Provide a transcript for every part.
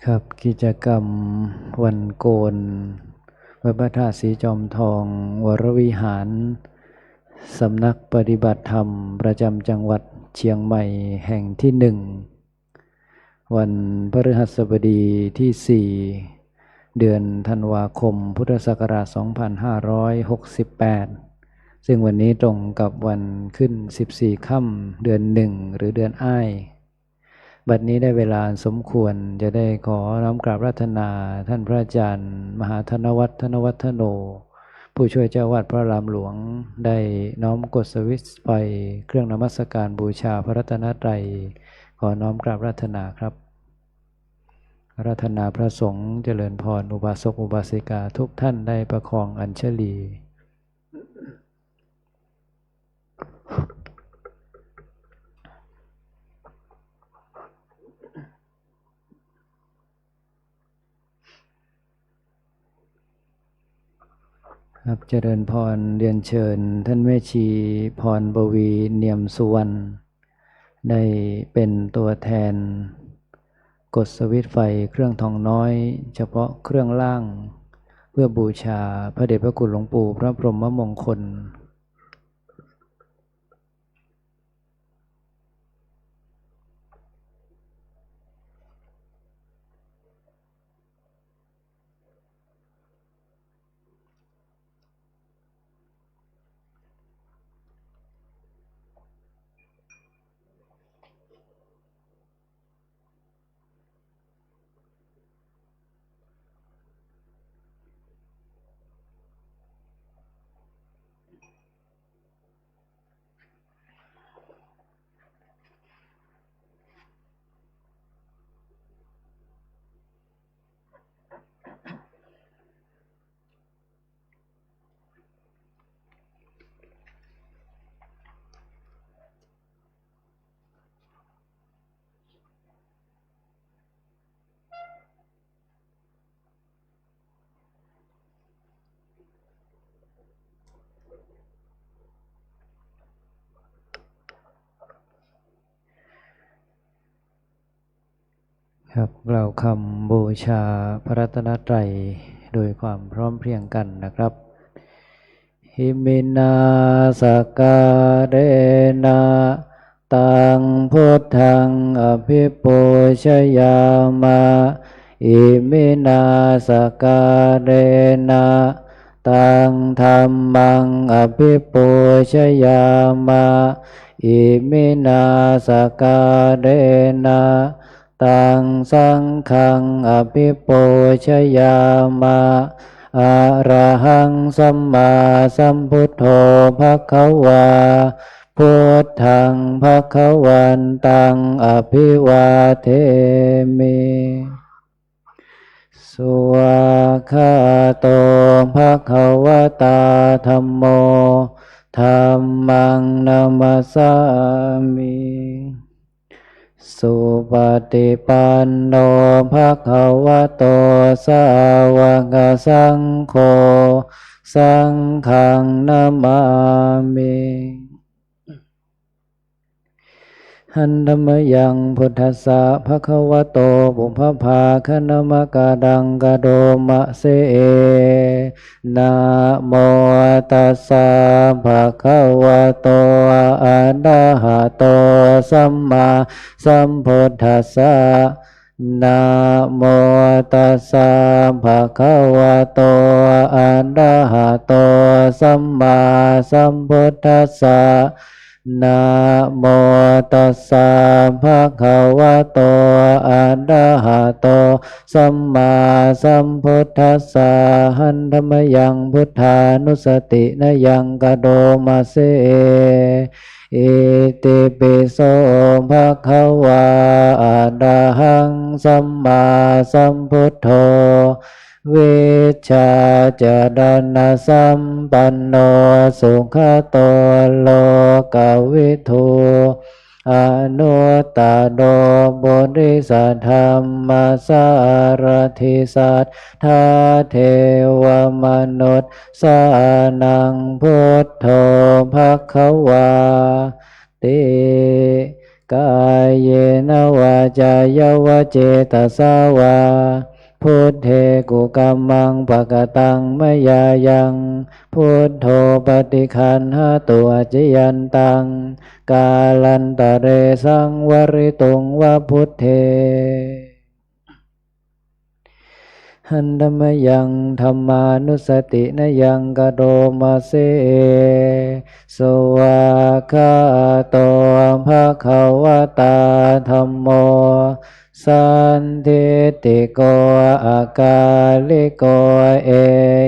ครับกิจกรรมวันโกนวัดพระธาตุศรีจอมทองวรวิหารสำนักปฏิบัติธรรมประจำจังหวัดเชียงใหม่แห่งที่หนึ่งวันพฤหัสบดีที่ 4 เดือนธันวาคมพุทธศักราช 2568 ซึ่งวันนี้ตรงกับวันขึ้น 14 ค่ำเดือน 1 หรือเดือนอ้ายบัดนี้ได้เวลาสมควรจะได้ขอน้อมกราบรัตนาท่านพระอาจารย์มหาธนวัฒน์ธนวัฒโนผู้ช่วยเจ้าวาดพระรามหลวงได้น้อมกฎสวิสไปเครื่องนมัสการบูชาพระรัตนตรัยขอน้อมกราบรัตนาครับรัตนาพระสงฆ์เจริญพรอุบาสกอุบาสิกาทุกท่านได้ประคองอัญชลีครับเจริญพรเรียนเชิญท่านแม่ชีพรบวีเนียมสุวรรณได้เป็นตัวแทนกดสวิตช์ไฟเครื่องทองน้อยเฉพาะเครื่องล่างเพื่อบูชาพระเดชพระคุณหลวงปู่พระพรหมมงคลครับกล่าวคำบูชาพระรัตนตรัยโดยความพร้อมเพรียงกันนะครับหิมินาสกาเรนะตังพุทธังอภิปูชยามะอิมินาสกาเรนะตังธัมมังอภิปูชยามะอิมินาสกาเรนะตังสังฆังอภิปูชยามะอะระหังสัมมาสัมพุทโธภควาพุทธังภควันตังอภิวาเทมิสุขโตภควตาธัมโมธัมมังนัมสสามิสุปฏิปันโนภควโตสาวกสังโฆสังฆังนามามิหันธรรมยังพุทธัสสะภควโตบุพภาคณมกาดังกโดมะเสนะโมตัสสะภควโตอะระหะโตสัมมาสัมพุทธัสสะนะโมตัสสะภควโตอะระหะโตสัมมาสัมพุทธัสสะนะโมตัสสะภะคะวะโตอะระหะโตสัมมาสัมพุทธัสสะหันธรรมยังพุทธานุสตินะยังกโดมาเสอิติปิโสภะคะวะอะระหังสัมมาสัมพุทโธวิชชาจารณะสัมปันโนสุขโตโลกวิทูอนุตตโรบุริสธรรมสารถิสัทธาเทวมนุษย์สานังพุทโธภควาติ กายเยนวาจายวเจตสาวาพุทเทกุกัมมังปะกตังมยายังพุทโธปฏิคันหตัวจยันตังกาลันตะเรสังวริตุงวะพุทเทหันธรรมยังธรรมานุสตินยังกโดมาเสสวาคาโตภะคะวะตาธัมโมสันทิติโกอากาลิโกเอ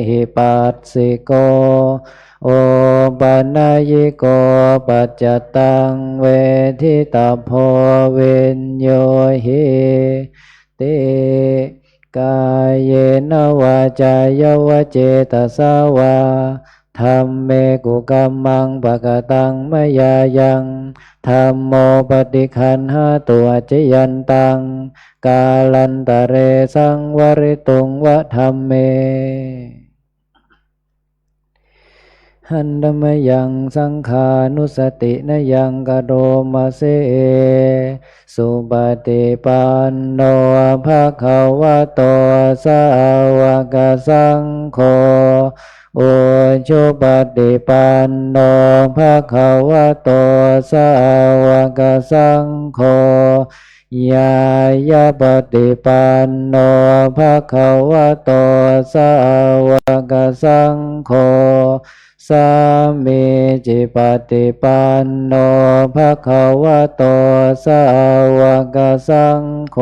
หิปัสสิโกโอปัญญิโกปัจจตังเวทิตาโพวิญโยหิติกายเยนวาจายวเจตสาวาธัมเมกุกัมมังปะกตังมยายังธัมโมปฏิคันหตัวจยันตังกาลันตะเรสังวริตุงวะธัมเมหันธรรมยังสังขานุสตินยังกโดมาเสสุปฏิปันโนภะคะวะโตสาวกสังโฆอุชุปฏิปันโนภะคะวะโตสาวกสังโฆญาญาปฏิปันโนภะคะวะโตสาวกสังโฆสามีจิปฏิปันโนภะคะวะโตสาวกสังโฆ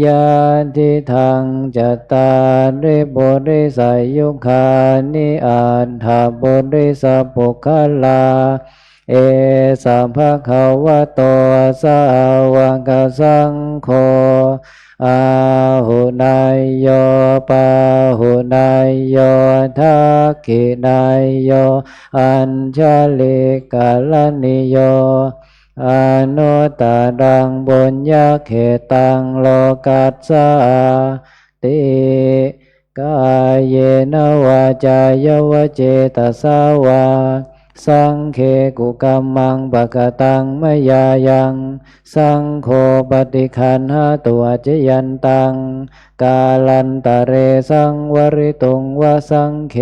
ญาติทังจตาริบุริสายุคานิอัฏฐบุริสปุคลาเอสัมภะคะวะโตสาวกสังโฆอาหุนายโยปาหุนายโยทักขินายโยอัญชลิกาลนิโยอนุตตรังบุญญาเขตังโลกัสสาติกายเยนวาจายวเจตสาวาสังเคกุกัมมังปะกตังมยายังสังโฆปฏิคันหตัวจยันตังกาลันตะเรสังวริตุงวสังเค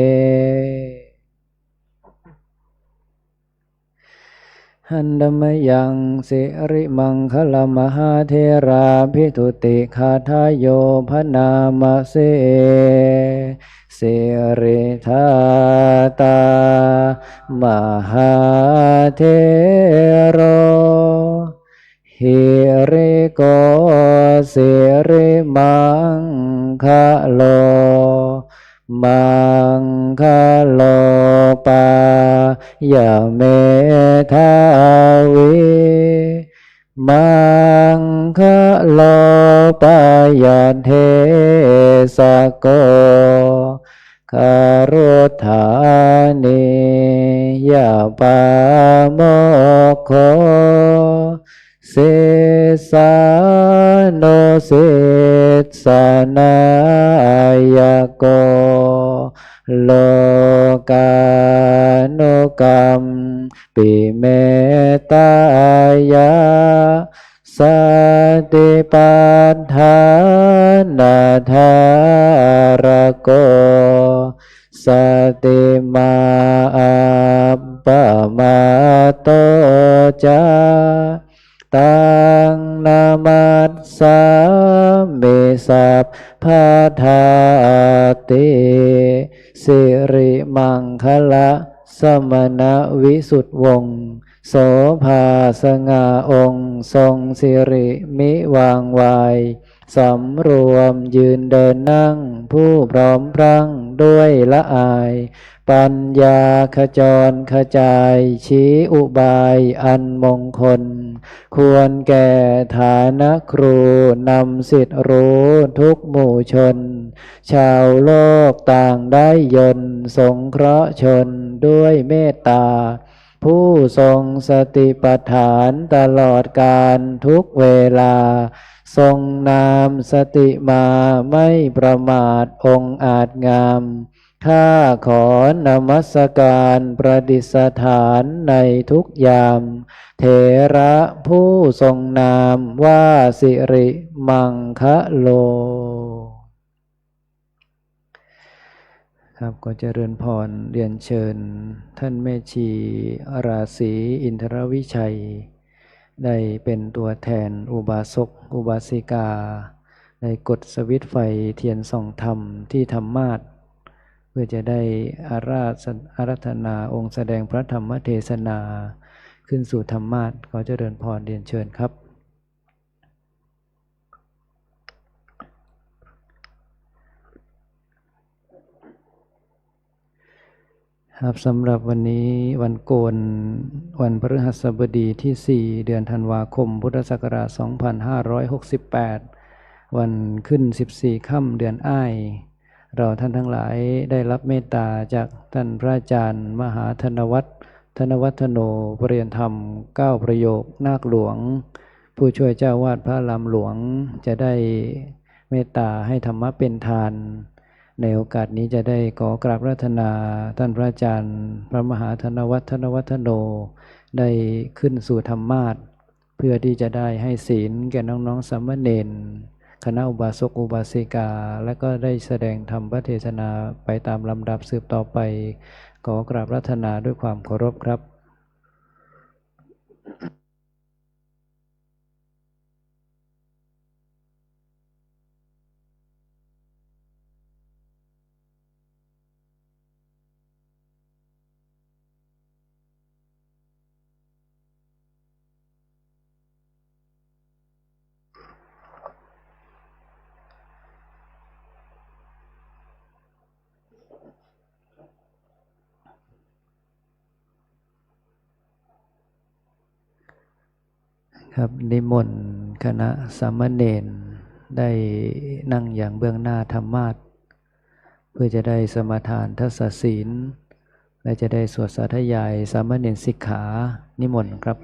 หันธรรมยังสิริมังคลมหาเทราภิทุติคาทายโยพนามเสสิริธาตามหาเทโรหิริโกสิริมังคโลมังคโลปายาเมทาวิมังคโลปายาเทสโกคารุธานิยาปาโมโคเสสาโนเสสนายโกโลกานุกรรมปิเมตายาสติปัฏฐานาธารโกสติมาอัปปมาโตจาตังนามัสสามิสัพพะทาติสิริมังคละสมณวิสุทธวงศ์โสภาสง่าองค์ทรงสิริมิวางวายสำรวมยืนเดินนั่งผู้พร้อมพรั่งด้วยละอายปัญญาขจรขจายชี้อุบายอันมงคลควรแก่ฐานะครูนำสิทธิรู้ทุกหมู่ชนชาวโลกต่างได้ยนต์สงเคราะห์ชนด้วยเมตตาผู้ทรงสติปัฏฐานตลอดกาลทุกเวลาทรงนามสติมาไม่ประมาทองค์อาจงาม ข้าขอนมัสการประดิษฐานในทุกยามเถระผู้ทรงนามว่าสิริมังคะโลครับก็เจริญพรเรียนเชิญท่านแม่ชีราศีอินทรวิชัยได้เป็นตัวแทนอุบาสกอุบาสิกาได้กดสวิตช์ไฟเทียนส่องธรรมที่ธรรมาสน์เพื่อจะได้อาราธนาองค์แสดงพระธรรมเทศนาขึ้นสู่ธรรมาสน์ขอเจริญพรเรียนเชิญครับครับสำหรับวันนี้วันโกนวันพฤหัสบดีที่ 4 เดือนธันวาคมพุทธศักราช 2568 วันขึ้น 14 ค่ำเดือนอ้ายเราท่านทั้งหลายได้รับเมตตาจากท่านพระอาจารย์มหาธนวัฒน์ธนวัฒโนปริยนธรรม9ประโยคนาคหลวงผู้ช่วยเจ้าวาดพระลำหลวงจะได้เมตตาให้ธรรมะเป็นทานในโอกาสนี้จะได้ขอกราบราธนาท่านพระอาจารย์พระมหาธนวัฒน์ธนวัฒโนได้ขึ้นสู่ธรรมาสน์เพื่อที่จะได้ให้ศีลแก่น้องๆสามเณรคณะอุบาสกอุบาสิกาและก็ได้แสดงธรรมพระเทศนาไปตามลำดับสืบต่อไปขอกราบราธนาด้วยความเคารพครับครับนิมนต์คณะสามเณรได้นั่งอย่างเบื้องหน้าธรรมาสน์เพื่อจะได้สมาทานทัศศีลและจะได้สวดสาธยายสามเณรสิกขานิมนต์ครับ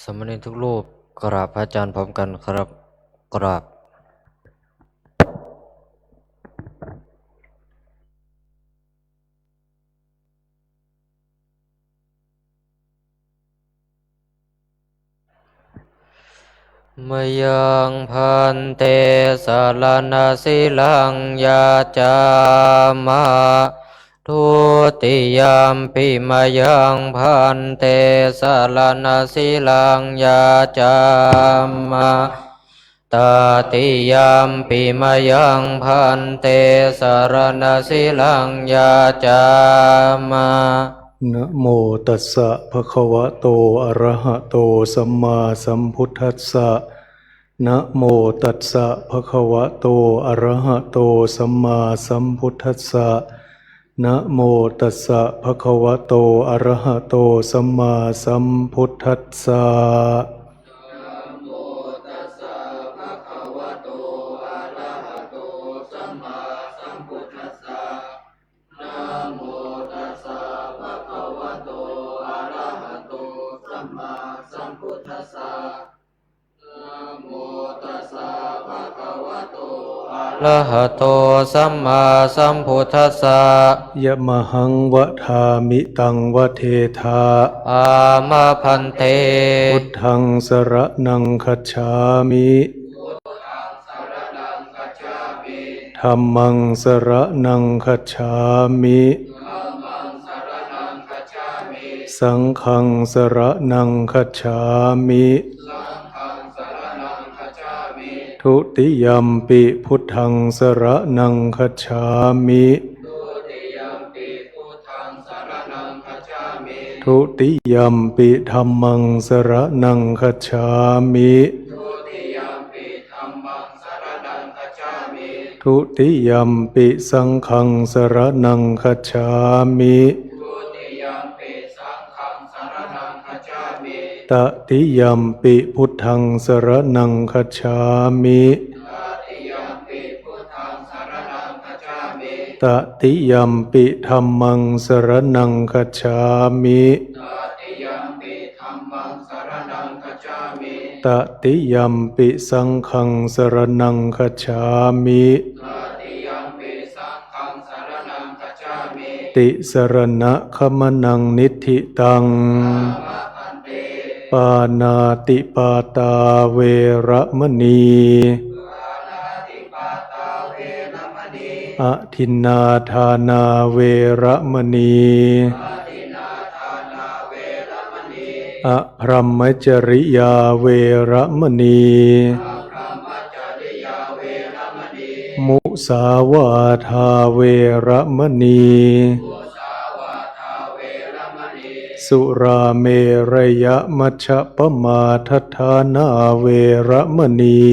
สามเณรทุกรูปกราบพระอาจารย์พร้อมกันครับกราบมยังพันเตสารนาสิลังยาจามะทุติยามปิมายังพันเตสารนาสิลังยาจามะตาติยามปิมายังพันเตสารนาสิลังยาจามะนะโมตัสสะภะคะวะโตอะระหะโตสัมมาสัมพุทธัสสะนะโมตัสสะภะคะวะโตอะระหะโตสัมมาสัมพุทธัสสะนะโมตัสสะภะคะวะโตอะระหะโตสัมมาสัมพุทธัสสะระหะโตสัมมาสัมพุทธัสสะยะมหังวะทามิตังวะเทธาอามาพันเตพุทธังสรณังคัจฉามิธัมมังสรณังคัจฉามิสังฆังสรณังคัจฉามิทุติยัมปิพุทธังสรณังคัจฉามิ ทุติยัมปิธัมมังสรณังคัจฉามิทุติยัมปิสังฆังสรณังคัจฉามิตติยัมปิพุทธังสรณังคัจฉามิตติยัมปิธัมมังสรณังคัจฉามิตติยัมปิสังฆังสรณังคัจฉามิติสรณะขมนังนิธิตังปานาติปาตาเวระมณีอทินนาทานาเวระมณีอพรหมจริยาเวระมณีมุสาวาทาเวระมณีสุราเมรยมัชฌะปมาทัฏฐานาเวระมณี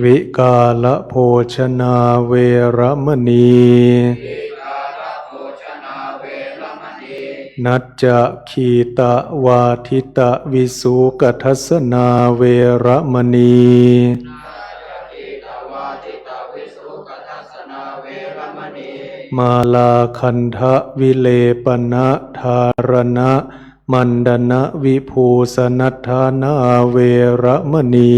วิกาลโภชนาเวระมณีนัจจะขีตะวาทิตะวิสุกัทสนาเวระมณีมาลาคันทะวิเลปนะธารณะมันดนะวิภูสนัฏฐานาเวระมณี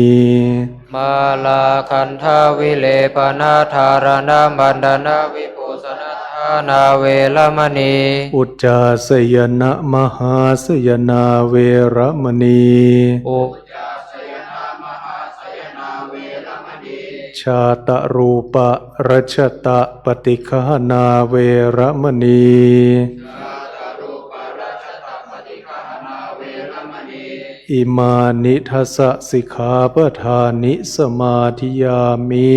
มาลาคันธาวิเลปนาธารณบันดนาวิปุสนาธานาเวรมณี อุจจาสยนะมหาสยนาเวระมณีอุชาตรูปะรัชตะปฏิฆานาเวระมณีอิมานิทัสสะสิกขาปทานิสมาธิยามิ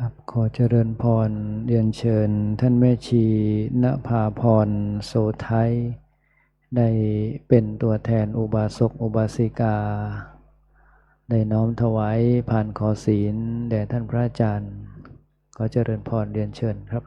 ครับขอเจริญพรเรียนเชิญท่านแม่ชีณภาพรโสไทยได้เป็นตัวแทนอุบาสกอุบาสิกาได้น้อมถวายผ่านขอศีลแด่ท่านพระอาจารย์ขอเจริญพรเรียนเชิญครับ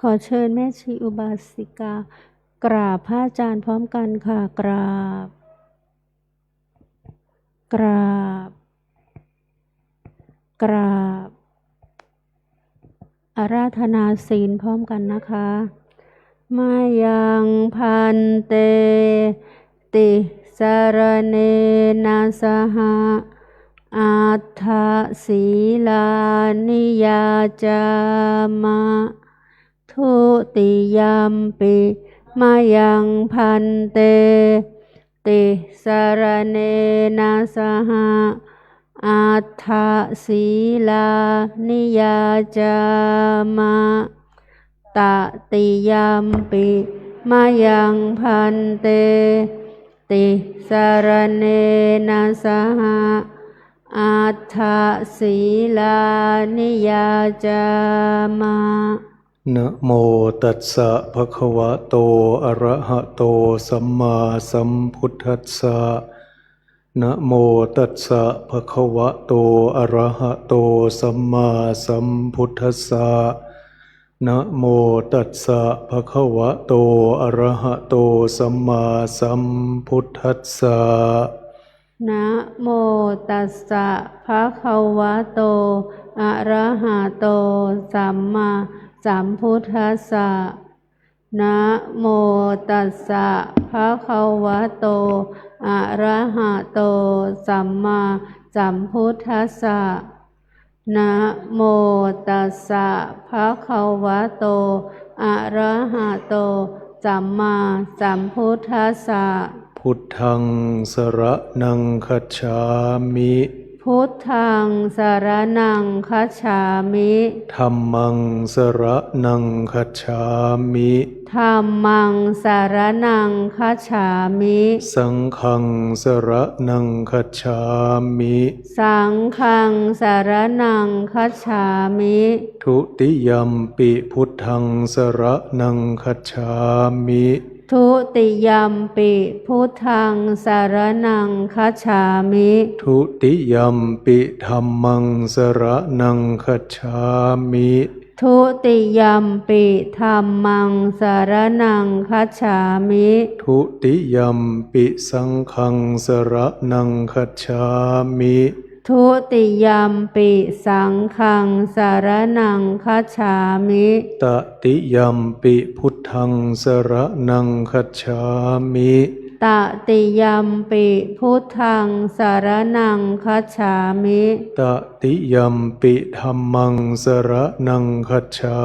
ขอเชิญแม่ชีอุบาสิกากราบพระอาจารย์พร้อมกันค่ะกราบกราบกราบอาราธนาศีลพร้อมกันนะคะมายังพันเตติสรเนนะสหะอัฏฐศีลานิยาจามะทุติยัมปิมายังพันเตติสรเนนะสหะอัฏฐศีลานิยาจามะตติยัมปิมายังพันเตติสรเนนะสหะอัฏฐศีลานิยาจามะนะโมตัสสะภะคะวะโตอะระหะโตสัมมาสัมพุทธัสสะนะโมตัสสะภะคะวะโตอะระหะโตสัมมาสัมพุทธัสสะนะโมตัสสะภะคะวะโตอะระหะโตสัมมาสัมพุทธัสสะนะโมตัสสะภะคะวะโตอะระหะโตสัมมาสัมพุทธัสสะนะโมตัสสะภะคะวะโตอะระหะโตสัมมาสัมพุทธัสสะนะโมตัสสะภะคะวะโตอะระหะโตสัมมาสัมพุทธัสสะพุทธังสรณังคัจฉามิพุทธังสรณังคัจฉามิธัมมังสรณังคัจฉามิธัมมังสรณังคัจฉามิสังฆังสรณังคัจฉามิสังฆังสรณังคัจฉามิทุติยัมปิพุทธังสรณังคัจฉามิทุติยัมปิพุทธังสรณังคัจฉามิทุติยัมปิธัมมังสรณังคัจฉามิทุติยัมปิธัมมังสรณังคัจฉามิทุติยัมปิสังฆังสรณังคัจฉามิทุติยัมปิสังฆังสรณังคัจฉามิตติยัมปิพุทธังสรณังคัจฉามิตติยัมปิพุทธังสรณังคัจฉามิตติยัมปิธัมมังสรณังคัจฉา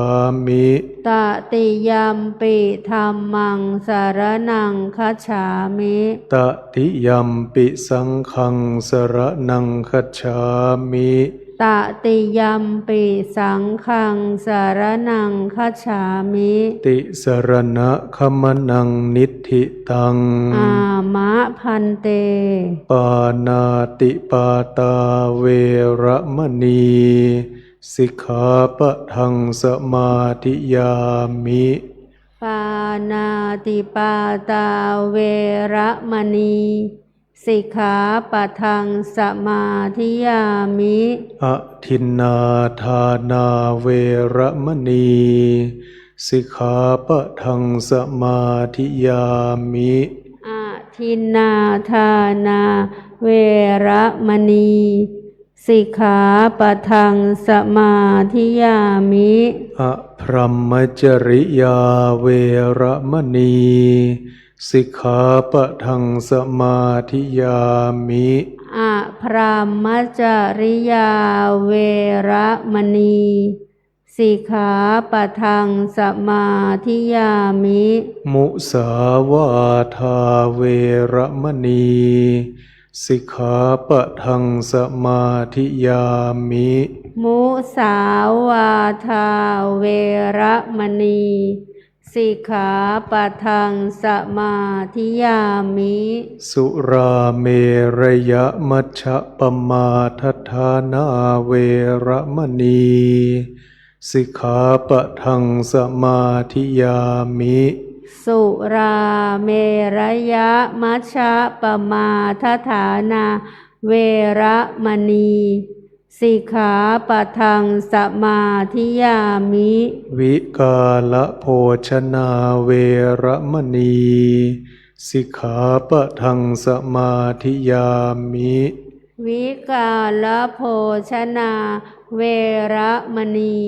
มิตติยัมปิธัมมังสรณังคัจฉามิตติยัมปิสังฆังสรณังคัจฉามิต ตติยัมปิสังฆังสารนังคัจฉามิ ติสรณะขมนังนิทธิตัง อามะพันเต ปานาติปาตาเวระมณีสิกขาปะทังสมาธิยามิ ปานาติปาตาเวระมณีสิกขาปะทังสมาธิยามิ อทินนาทานาเวระมณีสิกขาปะทังสมาธิยามิ อาทินนาทานาเวระมณีสิกขาปะทังสมาธิยามิ อพรหมจริยาเวระมณีสิกขาปะทังสมาธิยามิ อะพรหมจริยาเวระมณีสิกขาปะทังสมาธิยามิ มุสาวาทาเวระมณีสิกขาปะทังสมาธิยามิ มุสาวาทาเวระมณีสิกขาปะทังสมาธิยามิ สุราเมรยมัชฌะปมาทัฏฐานาเวระมณีสิกขาปะทังสมาธิยามิ สุราเมรยมัชฌะปมาทฐานาเวระมณีสิกขาปะทังสมาธิยามิ วิกาลโภชนาเวระมณีสิกขาปะทังสมาธิยามิ วิกาลโภชนาเวระมณี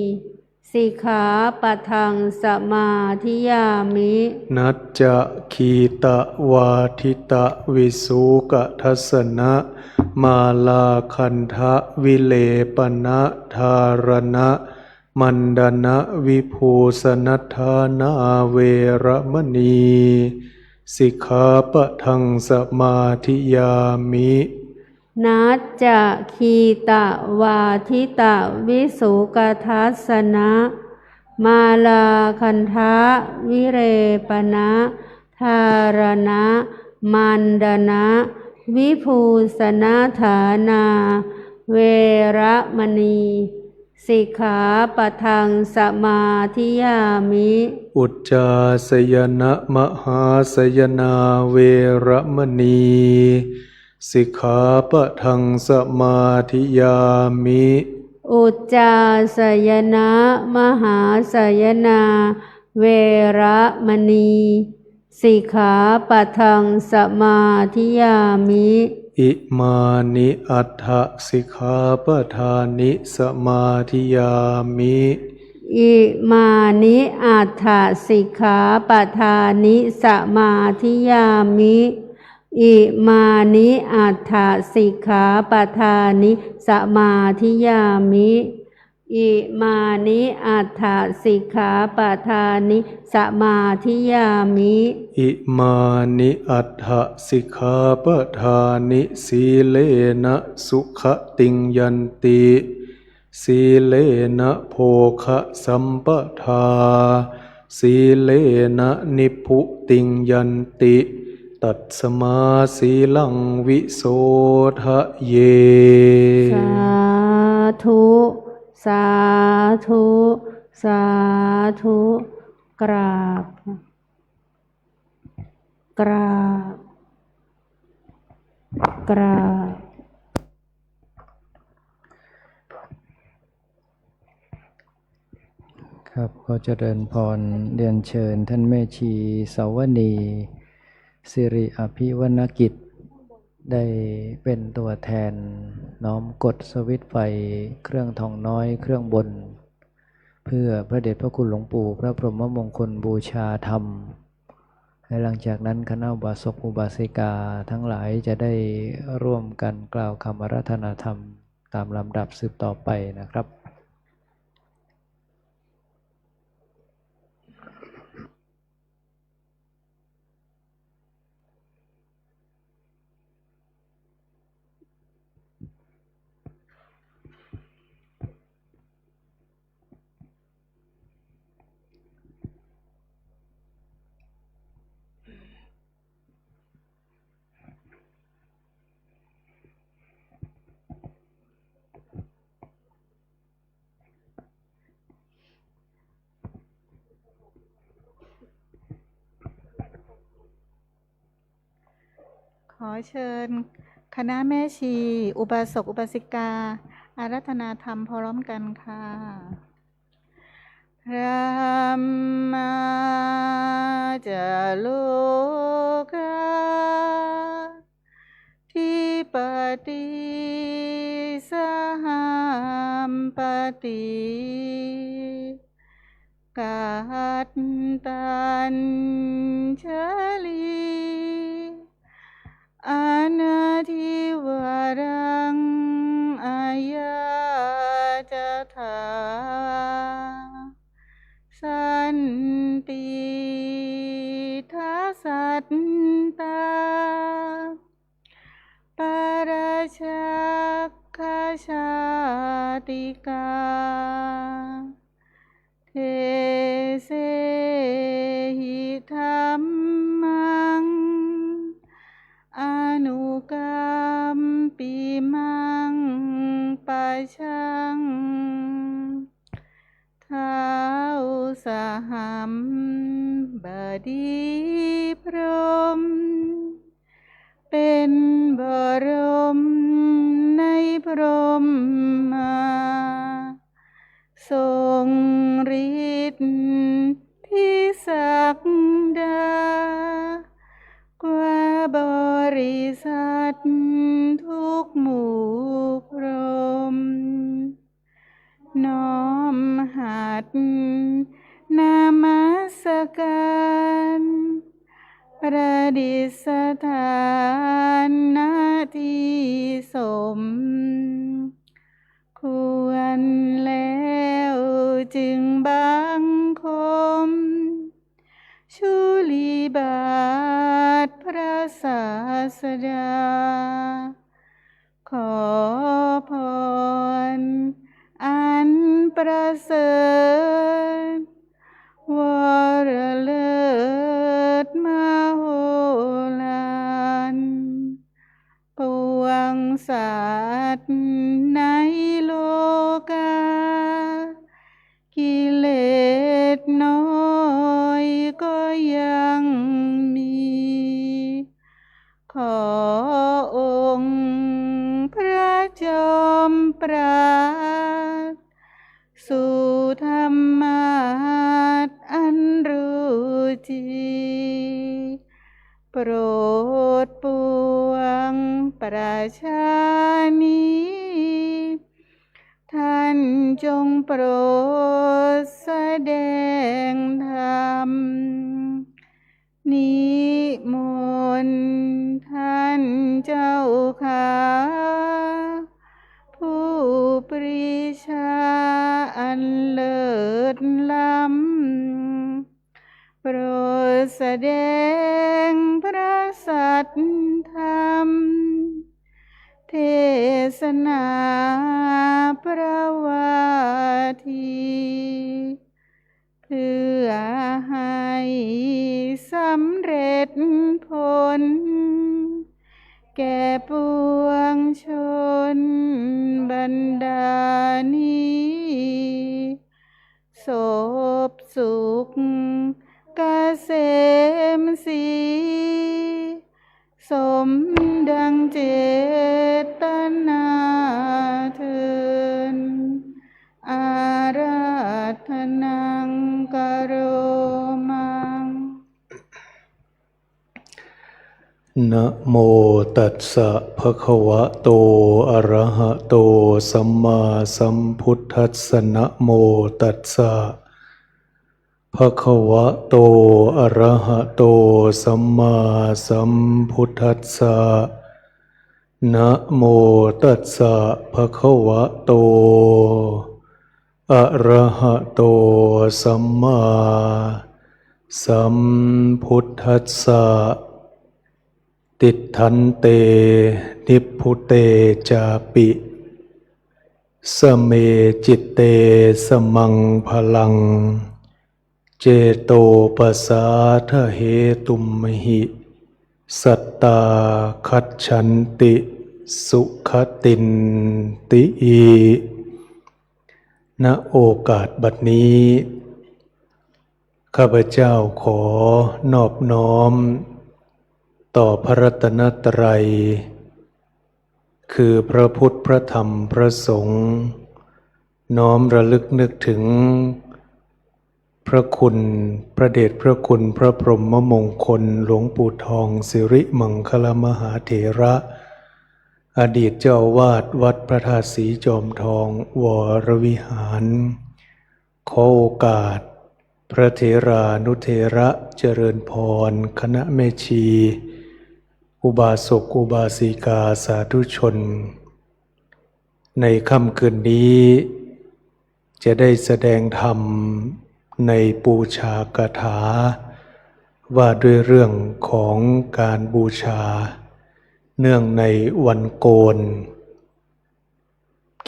สิกขาปะทังสมาธิยามิ นัจจะขีตะวาทิตะวิสุกทัสสนะมาลาคันทะวิเลปนะธารณะมันดนะวิภูสนัทธานาเวระมณีสิกขาปะทังสมาธิยามิ นัจจะคีตะวาทิตะวิสุกทัสสนะมาลาคันทะวิเรปนะธารณะมันดนะวิภูสนาฐานาเวระมณีสิกขาปะทังสมาธิยามิ อุจจาสยนะมหาสยนาเวระมณีสิกขาปะทังสมาธิยามิ อุจจาสยนะมหาสยนาเวระมณีสิกขาปะทังสมาธิยามิ อิมานิอัฏฐสิกขาปทานิสมาธิยามิ อิมานิอัฏฐสิกขาปทานิสมาธิยามิอิมานิอัฏฐสิกขาปทานิสมาธิยามิอิมานิอัฏฐสิกขาปทานิสมาธิยามิ อิมานิอัฏฐสิกขาปทานิสีเลนะสุขติงยันติสีเลนะโภคะสัมปทาสีเลนะนิพพุติงยันติตัดสมาสีลังวิโสทะเย สาธุสาธุสาธุกราบกราบกราบ ครับขอเจริญพรเรียนเชิญท่านแม่ชีสาวนีสิริอภิวรรณกิจได้เป็นตัวแทนน้อมกดสวิตช์ไฟเครื่องทองน้อยเครื่องบน เพื่อพระเดชพระคุณหลวงปู่พระพรหมมงคลบูชาธรรมและหลังจากนั้นคณะอุบาสกอุบาสิกาทั้งหลายจะได้ร่วมกันกล่าวคำอาราธนาธรรมตามลำดับสืบต่อไปนะครับ อเชิญคณะแม่ชี อุบาสกอุบาสิกา อาราธนาธรรมพร้อมกันค่ะพระมาจาโลกาทิปติสหัมปติกัตตัญชลีอนาทิวรังอายาจถาสันติทัสสัตตาปราชกขชาติกาเทเสหิธัมมังอนุกัมปิมังปัจฉังท้าวสหัมบดีพรหมเป็นบรมในพรหมาทรงฤทธิ์ที่ศักดากว่าบริษัททุกหมู่พรหมน้อมหัดนามัสการประดิษฐานณที่สมควรแล้วจึงบังคมชุลีบาทพระศาสดาขอพรอันประเสริฐวรเลิศมโหฬารปวงสัตว์ในโลกากิเลสน้อยก็ยังมีขอองค์พระจอมปราดสู่ธรรมาสอันรู้จริงโปรดปวงประชานีท่านจงโปรดแสดงธรรมนิมนต์ท่านเจ้าค่ะผู้ปรีชาอันเลิศล้ำโปรดแสดงพระสัทธรรมเทศนาพระวาทีเพื่อให้สำเร็จผลแก่ปวงชนบรรดานี้ศพสุขเกษมศรีสมดังเจตนาเทินอาราธนังกโรมัง นะโมตัสสะภะคะวะโตอะระหะโตสัมมาสัมพุทธัสสะนะโมตัสสะภะคะวะโตอะระหะโตสัมมาสัมพุทธัสสะนะโมตัสสะภะคะวะโตอะระหะโตสัมมาสัมพุทธัสสะติทันเตนิพพุเตจาปิสเมจิตเตสมังพลังเจโตปสาทะเหตุมมหิสัตตาคัจฉันติสุขตินติอีณโอกาสบัดนี้ข้าพเจ้าขอนอบน้อม ต่อพระรัตนตรัยคือพระพุทธพระธรรมพระสงฆ์น้อมระลึกนึกถึงพระคุณพระเดชพระคุณพระพรหมมงคลหลวงปู่ทองสิริมังคลมหาเถระอดีตเจ้าอาวาสวัดพระธาตุศรีจอมทองวรวิหารขอโอกาสพระเถรานุเถระเจริญพรคณะแม่ชีอุบาสกอุบาสิกาสาธุชนในค่ำคืนนี้จะได้แสดงธรรมในบูชากถาว่าด้วยเรื่องของการบูชาเนื่องในวันโกน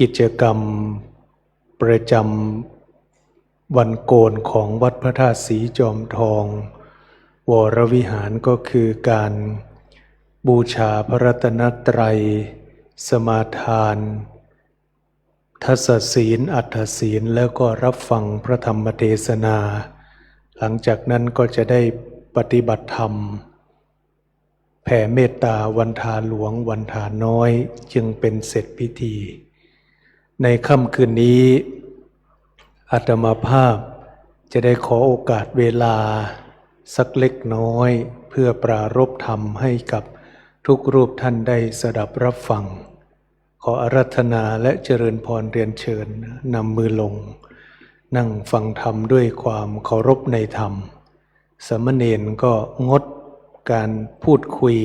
กิจกรรมประจำวันโกนของวัดพระธาตุศรีจอมทองวรวิหารก็คือการบูชาพระรัตนตรัยสมาทานทัศศีลอัฏฐศีลแล้วก็รับฟังพระธรรมเทศนาหลังจากนั้นก็จะได้ปฏิบัติธรรมแผ่เมตตาวันทาหลวงวันทาน้อยจึงเป็นเสร็จพิธีในค่ำคืนนี้อาตมาภาพจะได้ขอโอกาสเวลาสักเล็กน้อยเพื่อปรารภธรรมให้กับทุกรูปท่านได้สดับรับฟังขออาราธนาและเจริญพรเรียนเชิญนำมือลงนั่งฟังธรรมด้วยความเคารพในธรรมสามเณรก็งดการพูดคุย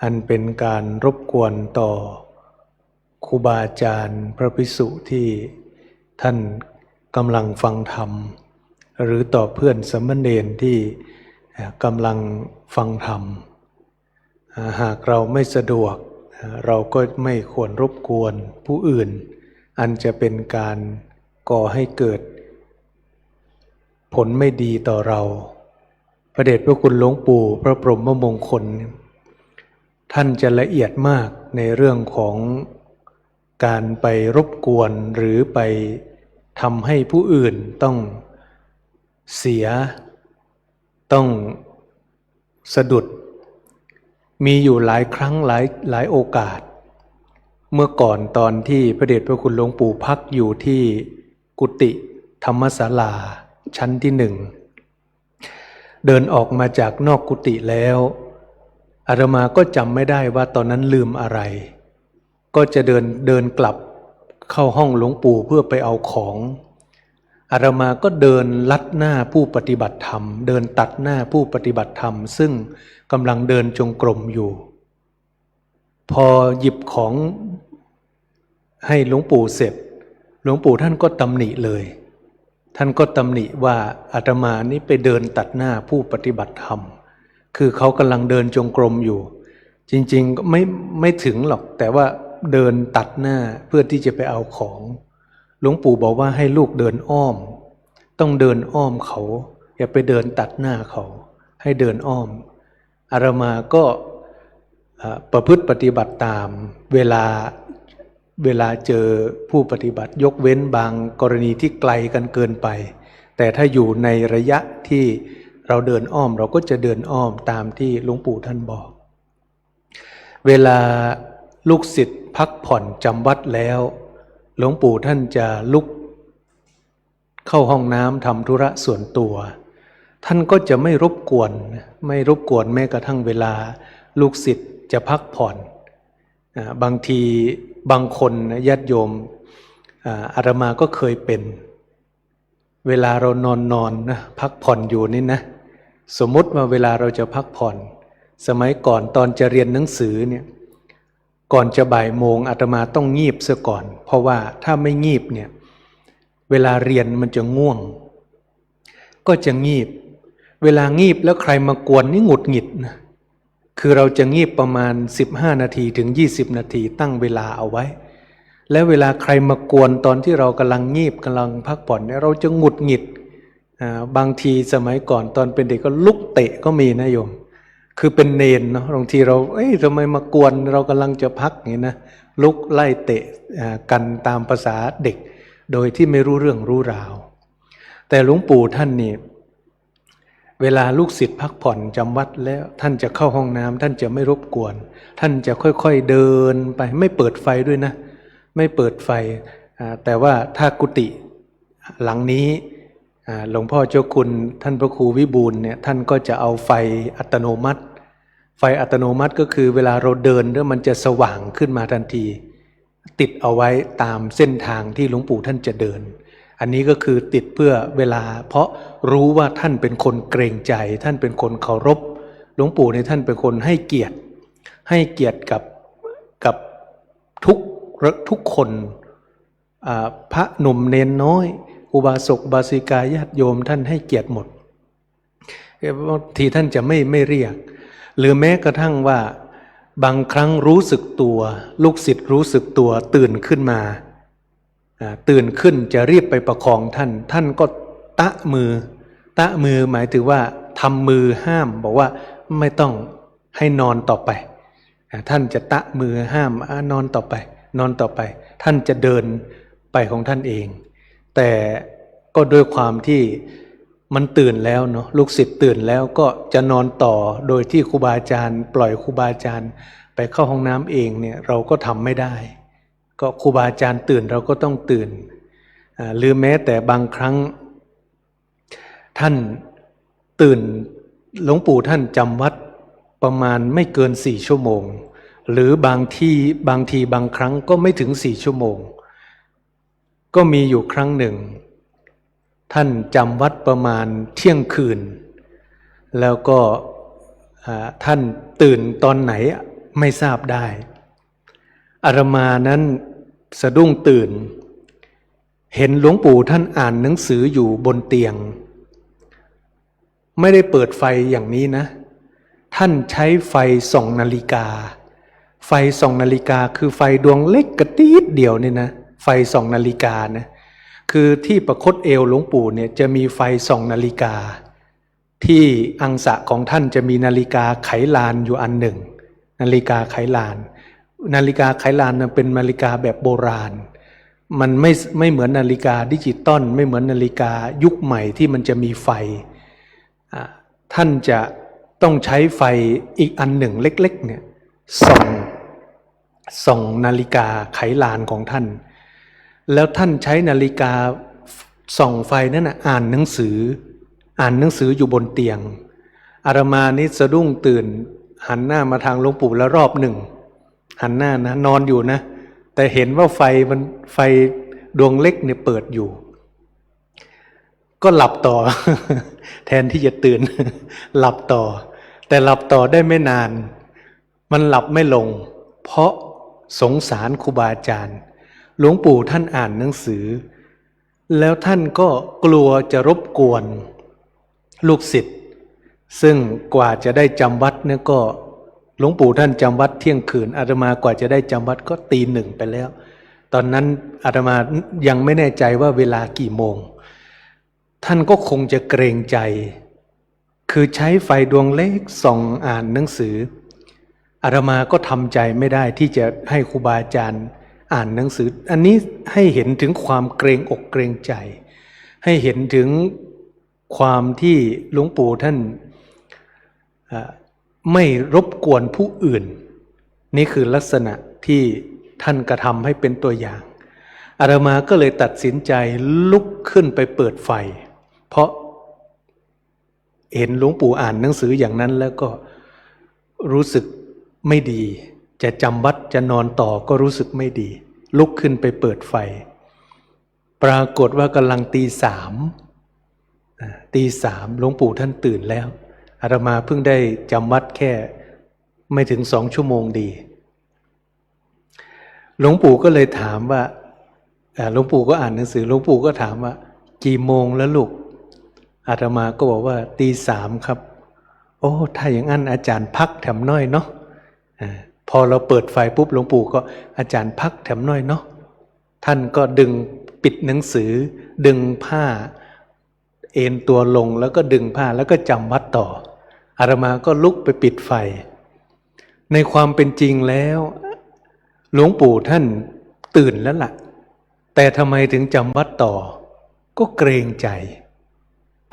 อันเป็นการรบกวนต่อครูบาอาจารย์พระภิกษุที่ท่านกำลังฟังธรรมหรือต่อเพื่อนสามเณรที่กำลังฟังธรรมหากเราไม่สะดวกเราก็ไม่ควรรบกวนผู้อื่นอันจะเป็นการก่อให้เกิดผลไม่ดีต่อเราพระเดชพระคุณหลวงปู่พระพรหมมงคลท่านจะละเอียดมากในเรื่องของการไปรบกวนหรือไปทำให้ผู้อื่นต้องเสียต้องสะดุดมีอยู่หลายครั้งหลายโอกาสเมื่อก่อนตอนที่พระเดชพระคุณหลวงปู่พักอยู่ที่กุฏิธรรมศาลาชั้นที่หนึ่งเดินออกมาจากนอกกุฏิแล้วอาตมาก็จำไม่ได้ว่าตอนนั้นลืมอะไรก็จะเดินกลับเข้าห้องหลวงปู่เพื่อไปเอาของอาตมาก็เดินลัดหน้าผู้ปฏิบัติธรรมเดินตัดหน้าผู้ปฏิบัติธรรมซึ่งกำลังเดินจงกรมอยู่พอหยิบของให้หลวงปู่เสร็จหลวงปู่ท่านก็ตำหนิเลยท่านก็ตำหนิว่าอาตมานี้ไปเดินตัดหน้าผู้ปฏิบัติธรรมคือเขากำลังเดินจงกรมอยู่จริงๆก็ไม่ถึงหรอกแต่ว่าเดินตัดหน้าเพื่อที่จะไปเอาของหลวงปู่บอกว่าให้ลูกเดินอ้อมต้องเดินอ้อมเขาอย่าไปเดินตัดหน้าเขาให้เดินอ้อมอาตมาก็ประพฤติปฏิบัติตามเวลาเจอผู้ปฏิบัติยกเว้นบางกรณีที่ไกลกันเกินไปแต่ถ้าอยู่ในระยะที่เราเดินอ้อมเราก็จะเดินอ้อมตามที่หลวงปู่ท่านบอกเวลาลูกศิษย์พักผ่อนจำวัดแล้วหลวงปู่ท่านจะลุกเข้าห้องน้ำทำธุระส่วนตัวท่านก็จะไม่รบกวนแม้กระทั่งเวลาลูกศิษย์จะพักผ่อนบางทีบางคนญาติโยมอาตมาก็เคยเป็นเวลาเรานอนนะพักผ่อนอยู่นี่นะสมมติว่าเวลาเราจะพักผ่อนสมัยก่อนตอนจะเรียนหนังสือเนี่ยก่อนจะบ่ายโมงอาตมาต้องงีบซะก่อนเพราะว่าถ้าไม่งีบเนี่ยเวลาเรียนมันจะง่วงก็จะงีบเวลางีบแล้วใครมากวนนี่หงุดหงิดนะคือเราจะงีบประมาณ15นาทีถึง20นาทีตั้งเวลาเอาไว้แล้วเวลาใครมากวนตอนที่เรากำลังงีบกำลังพักผ่อนเนี่ยเราจะหงุดหงิดบางทีสมัยก่อนตอนเป็นเด็กก็ลุกเตะก็มีนะโยมคือเป็นเนนเนาะบางทีเราทำไมมากวนเรากำลังจะพักอย่างนี้นะลุกไล่เตะกันตามภาษาเด็กโดยที่ไม่รู้เรื่องรู้ราวแต่หลวงปู่ท่านนี่ เวลาลูกศิษย์พักผ่อนจำวัดแล้วท่านจะเข้าห้องน้ำท่านจะไม่รบกวนท่านจะค่อยๆเดินไปไม่เปิดไฟด้วยนะไม่เปิดไฟแต่ว่าถ้ากุฏิหลังนี้หลวงพ่อเจ้าคุณท่านพระครูวิบูลย์เนี่ยท่านก็จะเอาไฟอัตโนมัติไฟอัตโนมัติก็คือเวลาเราเดินแล้วมันจะสว่างขึ้นมาทันทีติดเอาไว้ตามเส้นทางที่หลวงปู่ท่านจะเดินอันนี้ก็คือติดเพื่อเวลาเพราะรู้ว่าท่านเป็นคนเกรงใจท่านเป็นคนเคารพหลวงปู่ในท่านเป็นคนให้เกียรติกับทุกคนพระหนุ่มเนนน้อยอุบาสกอุบาสิกาญาติโยมท่านให้เกียรติหมดบางทีท่านจะไม่เรียกหรือแม้กระทั่งว่าบางครั้งรู้สึกตัวลูกศิษย์รู้สึกตัวตื่นขึ้นมาตื่นขึ้นจะรีบไปประคองท่านก็ตะมือหมายถึงว่าทำมือห้ามบอกว่าไม่ต้องให้นอนต่อไปท่านจะตะมือห้ามนอนต่อไปท่านจะเดินไปของท่านเองแต่ก็ด้วยความที่มันตื่นแล้วเนาะลูกศิษย์ตื่นแล้วก็จะนอนต่อโดยที่ครูบาอาจารย์ปล่อยครูบาอาจารย์ไปเข้าห้องน้ำเองเนี่ยเราก็ทำไม่ได้ก็ครูบาอาจารย์ตื่นเราก็ต้องตื่นหรือแม้แต่บางครั้งท่านตื่นหลวงปู่ท่านจำวัดประมาณไม่เกิน4 ชั่วโมงหรือบางทีบางครั้งก็ไม่ถึง4 ชั่วโมงก็มีอยู่ครั้งหนึ่งท่านจำวัดประมาณเที่ยงคืนแล้วก็ท่านตื่นตอนไหนไม่ทราบได้อาตมานั้นสะดุ้งตื่นเห็นหลวงปู่ท่านอ่านหนังสืออยู่บนเตียงไม่ได้เปิดไฟอย่างนี้นะท่านใช้ไฟส่องนาฬิกาไฟส่องนาฬิกาคือไฟดวงเล็กกระติดเดียวเนี่ยนะไฟส่องนาฬิกานะคือที่ประคตเอวหลวงปู่เนี่ยจะมีไฟส่องนาฬิกาที่อังสะของท่านจะมีนาฬิกาไขลานอยู่อันหนึ่งนาฬิกาไขลานเป็นนาฬิกาแบบโบราณมันไม่เหมือนนาฬิกาดิจิตอลไม่เหมือนนาฬิกายุคใหม่ที่มันจะมีไฟท่านจะต้องใช้ไฟอีกอันหนึ่งเล็กๆเนี่ยส่องนาฬิกาไขลานของท่านแล้วท่านใช้นาฬิกาส่องไฟนั้นอ่านหนังสืออยู่บนเตียงอาตมานี่สะดุ้งตื่นหันหน้ามาทางหลวงปู่แล้วรอบหนึ่งหันหน้านะนอนอยู่นะแต่เห็นว่าไฟดวงเล็กเนี่ยเปิดอยู่ก็หลับต่อ แทนที่จะตื่น หลับต่อแต่หลับต่อได้ไม่นานมันหลับไม่ลงเพราะสงสารครูบาอาจารย์หลวงปู่ท่านอ่านหนังสือแล้วท่านก็กลัวจะรบกวนลูกศิษย์ซึ่งกว่าจะได้จำวัดเนี่ยก็หลวงปู่ท่านจำวัดเที่ยงคืนอาตมากว่าจะได้จำวัดก็ตี 1ไปแล้วตอนนั้นอาตมายังไม่แน่ใจว่าเวลากี่โมงท่านก็คงจะเกรงใจคือใช้ไฟดวงเล็กส่องอ่านหนังสืออาตมาก็ทำใจไม่ได้ที่จะให้ครูบาอาจารย์อ่านหนังสืออันนี้ให้เห็นถึงความเกรงอกเกรงใจให้เห็นถึงความที่หลวงปู่ท่านไม่รบกวนผู้อื่นนี่คือลักษณะที่ท่านกระทำให้เป็นตัวอย่างอาตมาก็เลยตัดสินใจลุกขึ้นไปเปิดไฟเพราะเห็นหลวงปู่อ่านหนังสืออย่างนั้นแล้วก็รู้สึกไม่ดีจะจำวัดจะนอนต่อก็รู้สึกไม่ดีลุกขึ้นไปเปิดไฟปรากฏว่ากำลังตี 3หลวงปู่ท่านตื่นแล้วอาตมาเพิ่งได้จำวัดแค่ไม่ถึง2 ชั่วโมงดีหลวงปู่ก็เลยถามว่าหลวงปู่ก็อ่านหนังสือหลวงปู่ก็ถามว่ากี่โมงแล้วลูกอาตมาก็บอกว่าตี 3ครับโอ้ถ้าอย่างนั้นอาจารย์พักแถมน้อยเนาะพอเราเปิดไฟปุ๊บหลวงปู่ก็อาจารย์พักแถมน้อยเนาะท่านก็ดึงปิดหนังสือดึงผ้าเอนตัวลงแล้วก็ดึงผ้าแล้วก็จำวัดต่ออาตมาก็ลุกไปปิดไฟในความเป็นจริงแล้วหลวงปู่ท่านตื่นแล้วล่ะแต่ทำไมถึงจำวัดต่อก็เกรงใจ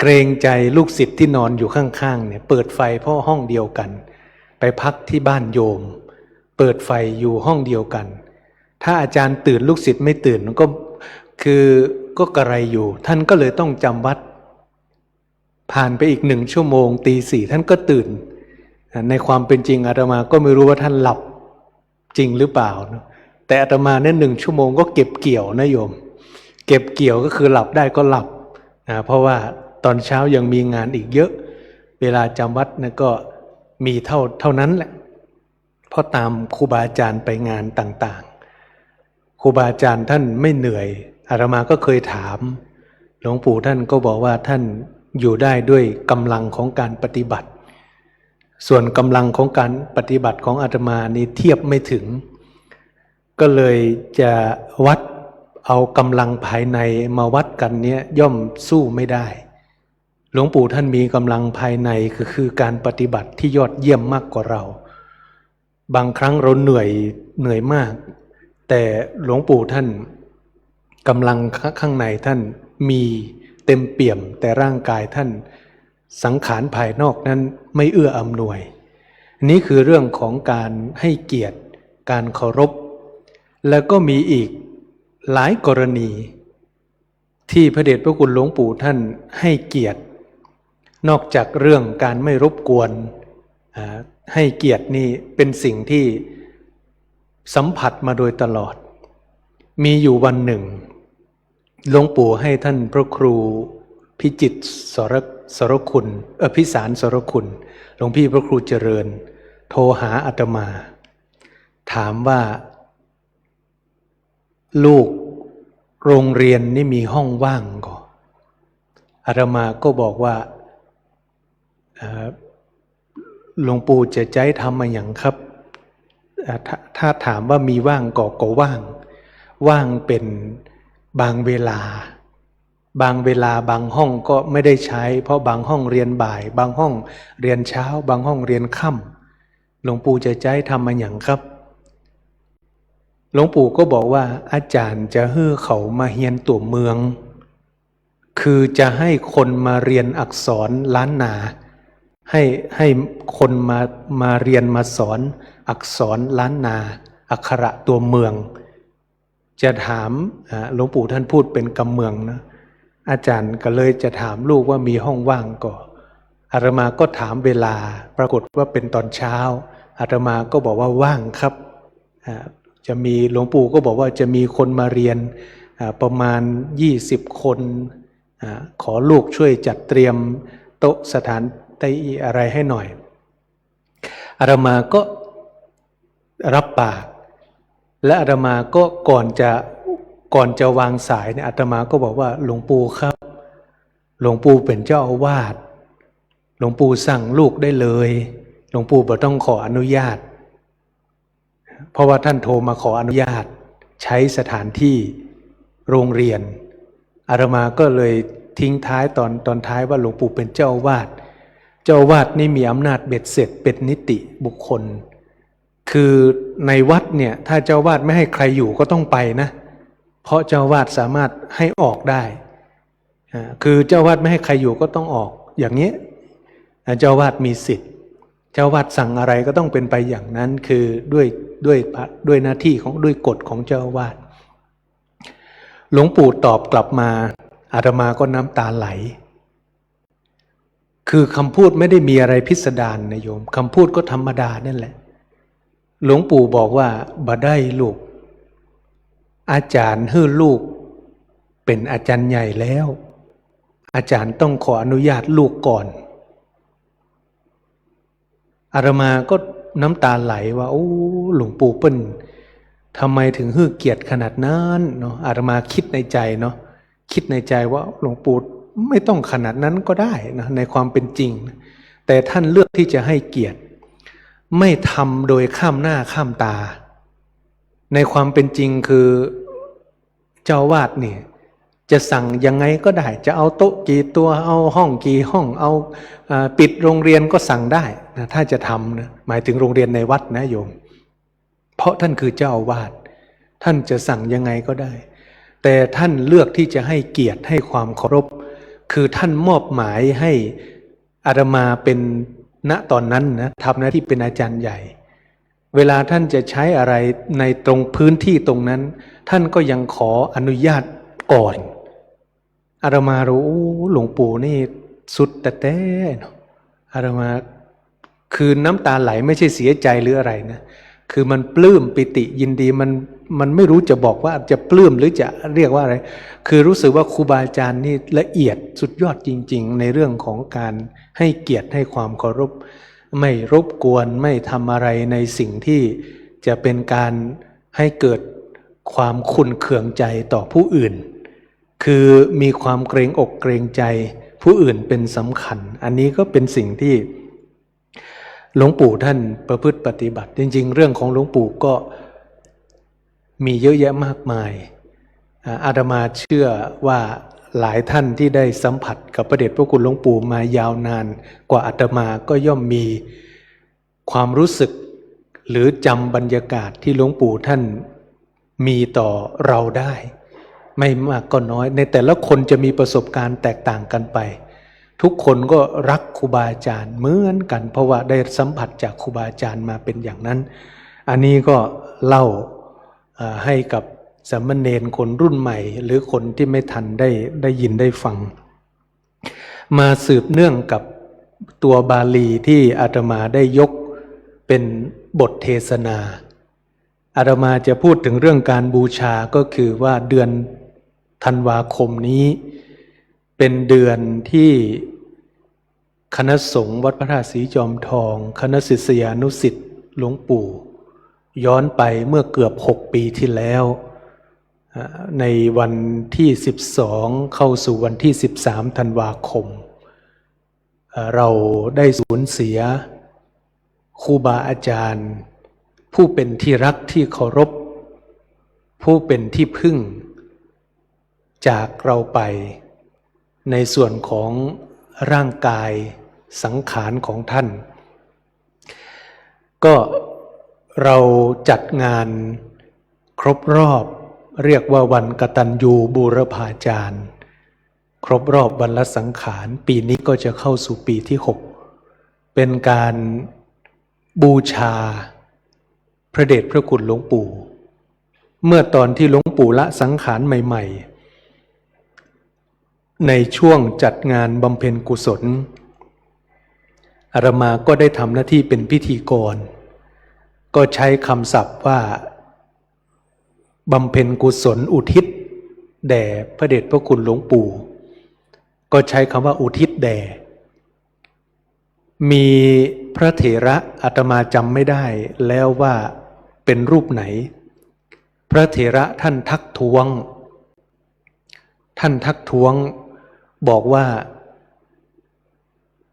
เกรงใจลูกศิษย์ที่นอนอยู่ข้างๆเนี่ยเปิดไฟเพราะห้องเดียวกันไปพักที่บ้านโยมเปิดไฟอยู่ห้องเดียวกันถ้าอาจารย์ตื่นลูกศิษย์ไม่ตื่นก็กระไรอยู่ท่านก็เลยต้องจำวัดผ่านไปอีก1 ชั่วโมงตี 4ท่านก็ตื่นในความเป็นจริงอาตมาก็ไม่รู้ว่าท่านหลับจริงหรือเปล่านะแต่อาตมาเนี่ย1 ชั่วโมงก็เก็บเกี่ยวนะโยมเก็บเกี่ยวก็คือหลับได้ก็หลับเพราะว่าตอนเช้ายังมีงานอีกเยอะเวลาจำวัดเนี่ยก็มีเท่านั้นแหละเพราะตามครูบาอาจารย์ไปงานต่างๆครูบาอาจารย์ท่านไม่เหนื่อยอาตมาก็เคยถามหลวงปู่ท่านก็บอกว่าท่านอยู่ได้ด้วยกำลังของการปฏิบัติส่วนกำลังของการปฏิบัติของอาตมานี่เทียบไม่ถึงก็เลยจะวัดเอากำลังภายในมาวัดกันเนี้ยย่อมสู้ไม่ได้หลวงปู่ท่านมีกำลังภายในคือการปฏิบัติที่ยอดเยี่ยมมากกว่าเราบางครั้งเราเหนื่อยมากแต่หลวงปู่ท่านกำลังข้างในท่านมีเต็มเปี่ยมแต่ร่างกายท่านสังขารภายนอกนั้นไม่เอื้ออำนวยนี่คือเรื่องของการให้เกียรติการเคารพแล้วก็มีอีกหลายกรณีที่พระเดชพระคุณหลวงปู่ท่านให้เกียรตินอกจากเรื่องการไม่รบกวนให้เกียรตินี่เป็นสิ่งที่สัมผัสมาโดยตลอดมีอยู่วันหนึ่งหลวงปู่ให้ท่านพระครูพิจิตรสรคุณพิสารสรคุณหลวงพี่พระครูเจริญโทรหาอาตมาถามว่าลูกโรงเรียนนี่มีห้องว่างก่ออาตมาก็บอกว่าหลวงปู่จะใจทำมาอย่างครับถ้าถามว่ามีว่างก็ว่างเป็นบางเวลาบางห้องก็ไม่ได้ใช้เพราะบางห้องเรียนบ่ายบางห้องเรียนเช้าบางห้องเรียนค่ำหลวงปู่จะใจทำมาอย่างครับหลวงปู่ก็บอกว่าอาจารย์จะให้เขามาเรียนตัวเมืองคือจะให้คนมาเรียนอักษรล้านนาให้คนมาเรียนมาสอนอักษรล้านนาอักขระตัวเมืองจะถามหลวงปู่ท่านพูดเป็นกำเมืองนะอาจารย์ก็เลยจะถามลูกว่ามีห้องว่างก่ออาตมาก็ถามเวลาปรากฏว่าเป็นตอนเช้าอาตมาก็บอกว่าว่างครับจะมีหลวงปู่ก็บอกว่าจะมีคนมาเรียนประมาณ20 คนขอลูกช่วยจัดเตรียมโต๊ะสถานที่อะไรให้หน่อยอาตมาก็รับปากและอาตมาก็ก่อนจะวางสายเนี่ยอาตมาก็บอกว่าหลวงปู่ครับหลวงปู่เป็นเจ้าอาวาสหลวงปู่สั่งลูกได้เลยหลวงปู่บ่ต้องขออนุญาตเพราะว่าท่านโทรมาขออนุญาตใช้สถานที่โรงเรียนอาตมาก็เลยทิ้งท้ายตอนท้ายว่าหลวงปู่เป็นเจ้าอาวาสเจ้าอาวาสนี่มีอำนาจเบ็ดเสร็จเป็นนิติบุคคลคือในวัดเนี่ยถ้าเจ้าอาวาสไม่ให้ใครอยู่ก็ต้องไปนะเพราะเจ้าอาวาสสามารถให้ออกได้คือเจ้าอาวาสไม่ให้ใครอยู่ก็ต้องออกอย่างนี้เจ้าอาวาสมีสิทธิ์เจ้าอาวาสสั่งอะไรก็ต้องเป็นไปอย่างนั้นคือด้วยหน้าที่ของด้วยกฎของเจ้าอาวาสหลวงปู่ตอบกลับมาอาตมาก็น้ำตาไหลคือคำพูดไม่ได้มีอะไรพิสดารนะโยมคำพูดก็ธรรมดานั่นแหละหลวงปู่บอกว่าบ่ได้ลูกอาจารย์ให้ลูกเป็นอาจารย์ใหญ่แล้วอาจารย์ต้องขออนุญาตลูกก่อนอาตมาก็น้ำตาไหลว่าโอ้หลวงปู่เปิ้ลทำไมถึงให้เกียรติขนาดนั้นเนาะอาตมาคิดในใจเนาะคิดในใจว่าหลวงปู่ไม่ต้องขนาดนั้นก็ได้นะในความเป็นจริงแต่ท่านเลือกที่จะให้เกียรติไม่ทำโดยข้ามหน้าข้ามตาในความเป็นจริงคือเจ้าอาวาสเนี่ยจะสั่งยังไงก็ได้จะเอาโต๊ะกี่ตัวเอาห้องกี่ห้องเอาปิดโรงเรียนก็สั่งได้นะถ้าจะทำนะหมายถึงโรงเรียนในวัดนะโยมเพราะท่านคือเจ้าอาวาสท่านจะสั่งยังไงก็ได้แต่ท่านเลือกที่จะให้เกียรติให้ความเคารพ คือท่านมอบหมายให้อาตมาเป็นณตอนนั้นนะทำหน้าที่เป็นอาจารย์ใหญ่เวลาท่านจะใช้อะไรในตรงพื้นที่ตรงนั้นท่านก็ยังขออนุญาตก่อนอาตมารู้หลวงปู่นี่สุดแต่เนาะอาตมาคือน้ำตาไหลไม่ใช่เสียใจหรืออะไรนะคือมันปลื้มปิติยินดีมันไม่รู้จะบอกว่าจะปลื้มหรือจะเรียกว่าอะไรคือรู้สึกว่าครูบาอาจารย์นี่ละเอียดสุดยอดจริงๆในเรื่องของการให้เกียรติให้ความเคารพไม่รบกวนไม่ทำอะไรในสิ่งที่จะเป็นการให้เกิดความขุ่นเคืองใจต่อผู้อื่นคือมีความเกรงอกเกรงใจผู้อื่นเป็นสำคัญอันนี้ก็เป็นสิ่งที่หลวงปู่ท่านประพฤติปฏิบัติจริงๆเรื่องของหลวงปู่ก็มีเยอะแยะมากมายอาตมาเชื่อว่าหลายท่านที่ได้สัมผัสกับพระเดชพระคุณหลวงปู่มายาวนานกว่าอาตมาก็ย่อมมีความรู้สึกหรือจำบรรยากาศที่หลวงปู่ท่านมีต่อเราได้ไม่มากก็น้อยในแต่ละคนจะมีประสบการณ์แตกต่างกันไปทุกคนก็รักครูบาอาจารย์เหมือนกันเพราะว่าได้สัมผัสจากครูบาอาจารย์มาเป็นอย่างนั้นอันนี้ก็เล่าให้กับสามเณรคนรุ่นใหม่หรือคนที่ไม่ทันได้ยินได้ฟังมาสืบเนื่องกับตัวบาลีที่อาตมาได้ยกเป็นบทเทศนาอาตมาจะพูดถึงเรื่องการบูชาก็คือว่าเดือนธันวาคมนี้เป็นเดือนที่คณะสงฆ์วัดพระธาตุศรีจอมทองคณะศิษยานุศิษย์หลวงปู่ย้อนไปเมื่อเกือบ6 ปีที่แล้วในวันที่12เข้าสู่วันที่13ธันวาคมเราได้สูญเสียครูบาอาจารย์ผู้เป็นที่รักที่เคารพผู้เป็นที่พึ่งจากเราไปในส่วนของร่างกายสังขารของท่านก็เราจัดงานครบรอบเรียกว่าวันกตัญญูบูรพาจารย์ครบรอบวันละสังขารปีนี้ก็จะเข้าสู่ปีที่6เป็นการบูชาพระเดชพระคุณหลวงปู่เมื่อตอนที่หลวงปู่ละสังขารใหม่ๆในช่วงจัดงานบำเพ็ญกุศลอาตมาก็ได้ทำหน้าที่เป็นพิธีกรก็ใช้คำศัพท์ว่าบำเพ็ญกุศลอุทิศแด่พระเดชพระคุณหลวงปู่ก็ใช้คำว่าอุทิศแด่มีพระเถระอาตมาจำไม่ได้แล้วว่าเป็นรูปไหนพระเถระท่านทักท้วงบอกว่า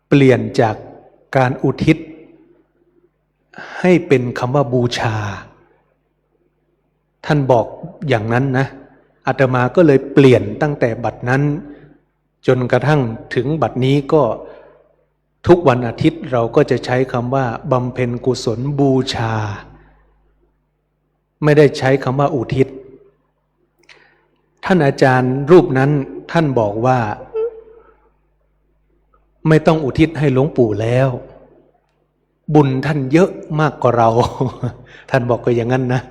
เปลี่ยนจากการอุทิศให้เป็นคำว่าบูชาท่านบอกอย่างนั้นนะอาตมาก็เลยเปลี่ยนตั้งแต่บัดนั้นจนกระทั่งถึงบัดนี้ก็ทุกวันอาทิตย์เราก็จะใช้คำว่าบำเพ็ญกุศลบูชาไม่ได้ใช้คำว่าอุทิศท่านอาจารย์รูปนั้นท่านบอกว่าไม่ต้องอุทิศให้หลวงปู่แล้วบุญท่านเยอะมากกว่าเราท่านบอกก็อย่างนั้นนะ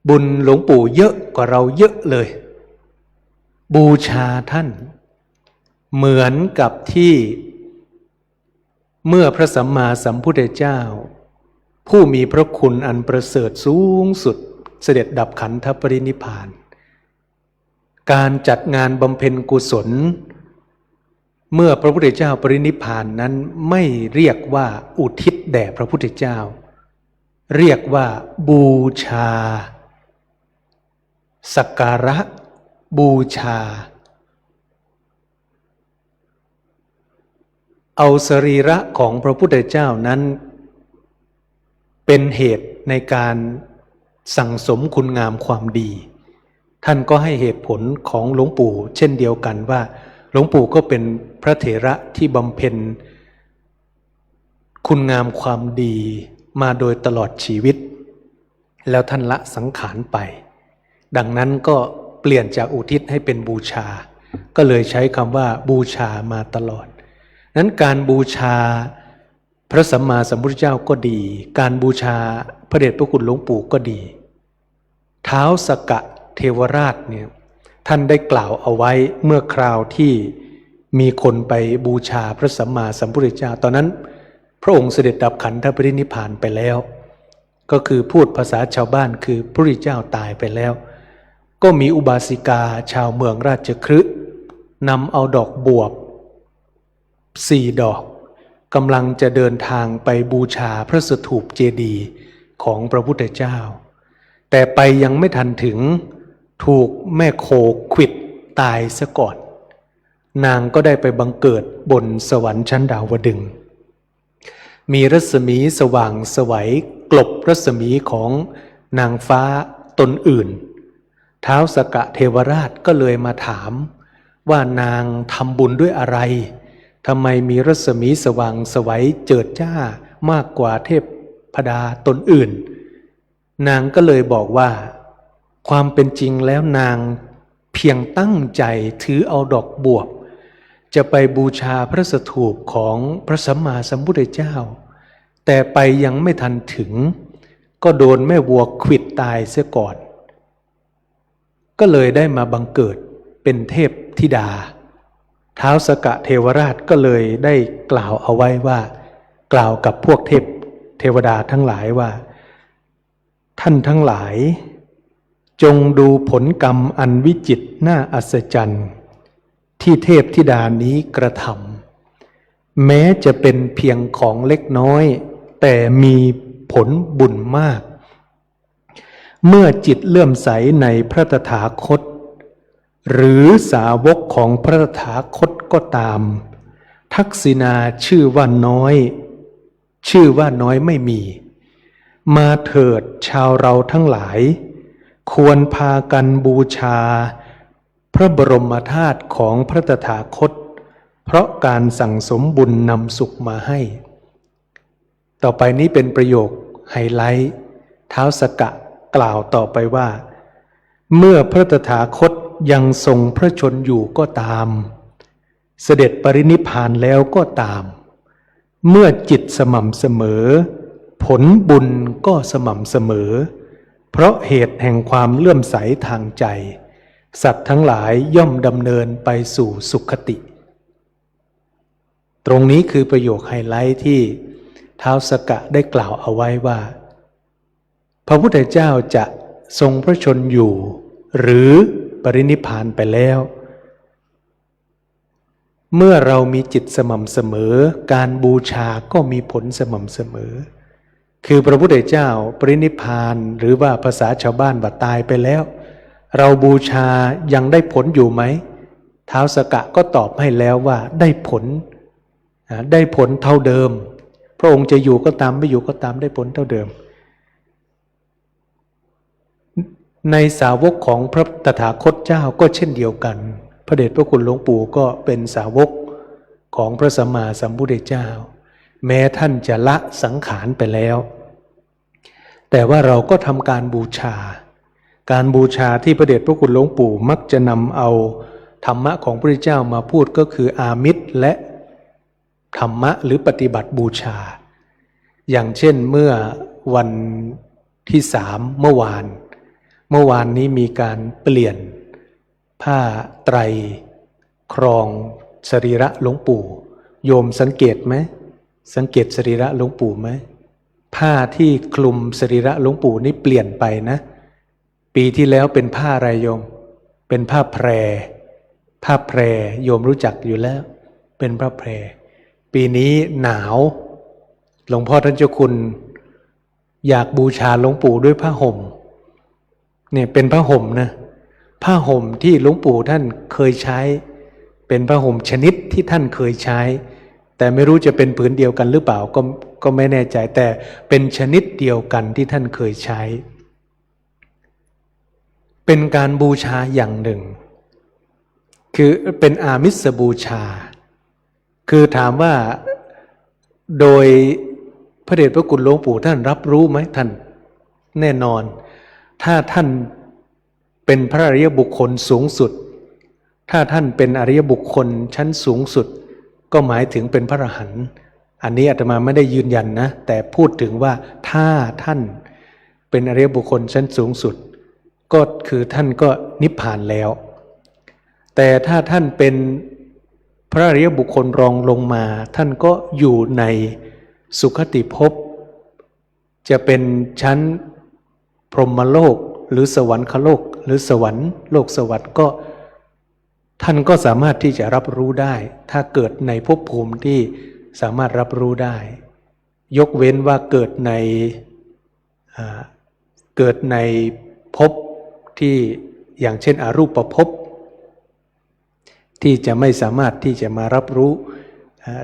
บุญหลวงปู่เยอะกว่าเราเยอะเลยบูชาท่านเหมือนกับที่เมื่อพระสัมมาสัมพุทธเจ้าผู้มีพระคุณอันประเสริฐสูงสุดเสด็จดับขันธปรินิพพานการจัดงานบำเพ็ญกุศลเมื่อพระพุทธเจ้าปรินิพพานนั้นไม่เรียกว่าอุทิศแด่พระพุทธเจ้าเรียกว่าบูชาสักการะบูชาเอาสรีระของพระพุทธเจ้านั้นเป็นเหตุในการสั่งสมคุณงามความดีท่านก็ให้เหตุผลของหลวงปู่เช่นเดียวกันว่าหลวงปู่ก็เป็นพระเถระที่บำเพ็ญคุณงามความดีมาโดยตลอดชีวิตแล้วท่านละสังขารไปดังนั้นก็เปลี่ยนจากอุทิศให้เป็นบูชา ก็เลยใช้คำว่าบูชามาตลอดนั้นการบูชาพระสัมมาสัมพุทธเจ้าก็ดีการบูชาพระเดชพระคุณหลวงปู่ก็ดีท้าวสักกะเทวราชเนี่ยท่านได้กล่าวเอาไว้เมื่อคราวที่มีคนไปบูชาพระสัมมาสัมพุทธเจ้าตอนนั้นพระองค์เสด็จดับขันธปรินิพพานไปแล้วก็คือพูดภาษาชาวบ้านคือพระพุทธเจ้าตายไปแล้วก็มีอุบาสิกาชาวเมืองราชคฤห์นำเอาดอกบวบ4 ดอกกำลังจะเดินทางไปบูชาพระสถูปเจดีย์ของพระพุทธเจ้าแต่ไปยังไม่ทันถึงถูกแม่โคขวิดตายซะก่อนนางก็ได้ไปบังเกิดบนสวรรค์ชั้นดาวดึงส์มีรัศมีสว่างไสวกลบรัศมีของนางฟ้าตนอื่นท้าวสักกะเทวราชก็เลยมาถามว่านางทำบุญด้วยอะไรทำไมมีรัศมีสว่างไสวเจิดจ้ามากกว่าเทพดาตนอื่นนางก็เลยบอกว่าความเป็นจริงแล้วนางเพียงตั้งใจถือเอาดอกบวบจะไปบูชาพระสถูปของพระสัมมาสัมพุทธเจ้าแต่ไปยังไม่ทันถึงก็โดนแม่วัวขวิดตายเสียก่อนก็เลยได้มาบังเกิดเป็นเทพธิดาท้าวสักกะเทวราชก็เลยได้กล่าวเอาไว้ว่ากล่าวกับพวกเทวดาทั้งหลายว่าท่านทั้งหลายจงดูผลกรรมอันวิจิตรน่าอัศจรรย์ที่เทพธิดานี้กระทำแม้จะเป็นเพียงของเล็กน้อยแต่มีผลบุญมากเมื่อจิตเลื่อมใสในพระตถาคตหรือสาวกของพระตถาคตก็ตามทักษิณาชื่อว่าน้อยไม่มีมาเถิดชาวเราทั้งหลายควรพากันบูชาพระบรมธาตุของพระตถาคตเพราะการสั่งสมบุญนำสุขมาให้ต่อไปนี้เป็นประโยคไฮไลท์ท้าวสักกะกล่าวต่อไปว่าเมื่อพระตถาคตยังทรงพระชนอยู่ก็ตามเสด็จปรินิพพานแล้วก็ตามเมื่อจิตสม่ำเสมอผลบุญก็สม่ำเสมอเพราะเหตุแห่งความเลื่อมใสทางใจสัตว์ทั้งหลายย่อมดำเนินไปสู่สุขติตรงนี้คือประโยคไฮไลท์ที่ท้าวสักกะได้กล่าวเอาไว้ว่าพระพุทธเจ้าจะทรงพระชนอยู่หรือปรินิพพานไปแล้วเมื่อเรามีจิตสม่ำเสมอการบูชาก็มีผลสม่ำเสมอคือพระพุทธเจ้าปรินิพพานหรือว่าภาษาชาวบ้านว่าตายไปแล้วเราบูชายังได้ผลอยู่ไหมท้าวสักกะก็ตอบให้แล้วว่าได้ผลเท่าเดิมพระองค์จะอยู่ก็ตามไม่อยู่ก็ตามได้ผลเท่าเดิมในสาวกของพระตถาคตเจ้าก็เช่นเดียวกันพระเดชพระคุณหลวงปู่ก็เป็นสาวกของพระสัมมาสัมพุทธเจ้าแม้ท่านจะละสังขารไปแล้วแต่ว่าเราก็ทำการบูชาที่พระเดชพระคุณหลวงปู่มักจะนำเอาธรรมะของพระพุทธเจ้ามาพูดก็คืออามิสและธรรมะหรือปฏิบัติบูชาอย่างเช่นเมื่อวันที่3เมื่อวานนี้มีการเปลี่ยนผ้าไตรครองสรีระหลวงปู่โยมสังเกตไหมสังเกตสรีระหลวงปู่ไหมผ้าที่คลุมสรีระหลวงปู่นี่เปลี่ยนไปนะปีที่แล้วเป็นผ้าอะไรโยมเป็นผ้าแพรโยมรู้จักอยู่แล้วเป็นผ้าแพรปีนี้หนาวหลวงพ่อท่านเจ้าคุณอยากบูชาหลวงปู่ด้วยผ้าห่มเนี่ยเป็นผ้าห่มนะผ้าห่มที่หลวงปู่ท่านเคยใช้เป็นผ้าห่มชนิดที่ท่านเคยใช้แต่ไม่รู้จะเป็นผืนเดียวกันหรือเปล่าก็ไม่แน่ใจแต่เป็นชนิดเดียวกันที่ท่านเคยใช้เป็นการบูชาอย่างหนึ่งคือเป็นอามิสบูชาคือถามว่าโดยพระเดชพระคุณหลวงปู่ท่านรับรู้ไหมท่านแน่นอนถ้าท่านเป็นพระอริยบุคคลสูงสุด ถ้าท่านเป็นอริยบุคคลชั้นสูงสุดก็หมายถึงเป็นพระอรหันต์อันนี้อาตมาไม่ได้ยืนยันนะแต่พูดถึงว่าถ้าท่านเป็นอริยบุคคลชั้นสูงสุดก็คือท่านก็นิพพานแล้วแต่ถ้าท่านเป็นพระอริยบุคคลรองลงมาท่านก็อยู่ในสุคติภพจะเป็นชั้นพรหมโลกหรือสวรรคโลกหรือสวรรค์โลกสวรรค์ก็ท่านก็สามารถที่จะรับรู้ได้ถ้าเกิดในภพภูมิที่สามารถรับรู้ได้ยกเว้นว่าเกิดในภพที่อย่างเช่นอรูปภพที่จะไม่สามารถที่จะมารับรู้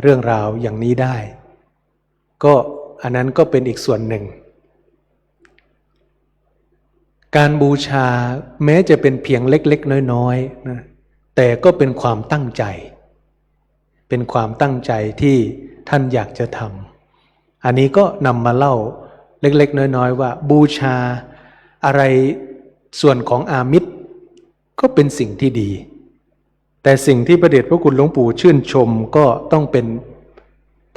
เรื่องราวอย่างนี้ได้ก็อันนั้นก็เป็นอีกส่วนหนึ่งการบูชาแม้จะเป็นเพียงเล็กๆน้อยๆนะแต่ก็เป็นความตั้งใจเป็นความตั้งใจที่ท่านอยากจะทำอันนี้ก็นำมาเล่าเล็กๆน้อยๆว่าบูชาอะไรส่วนของอามิตรก็เป็นสิ่งที่ดีแต่สิ่งที่พระเดชพระคุณหลวงปู่ชื่นชมก็ต้องเป็น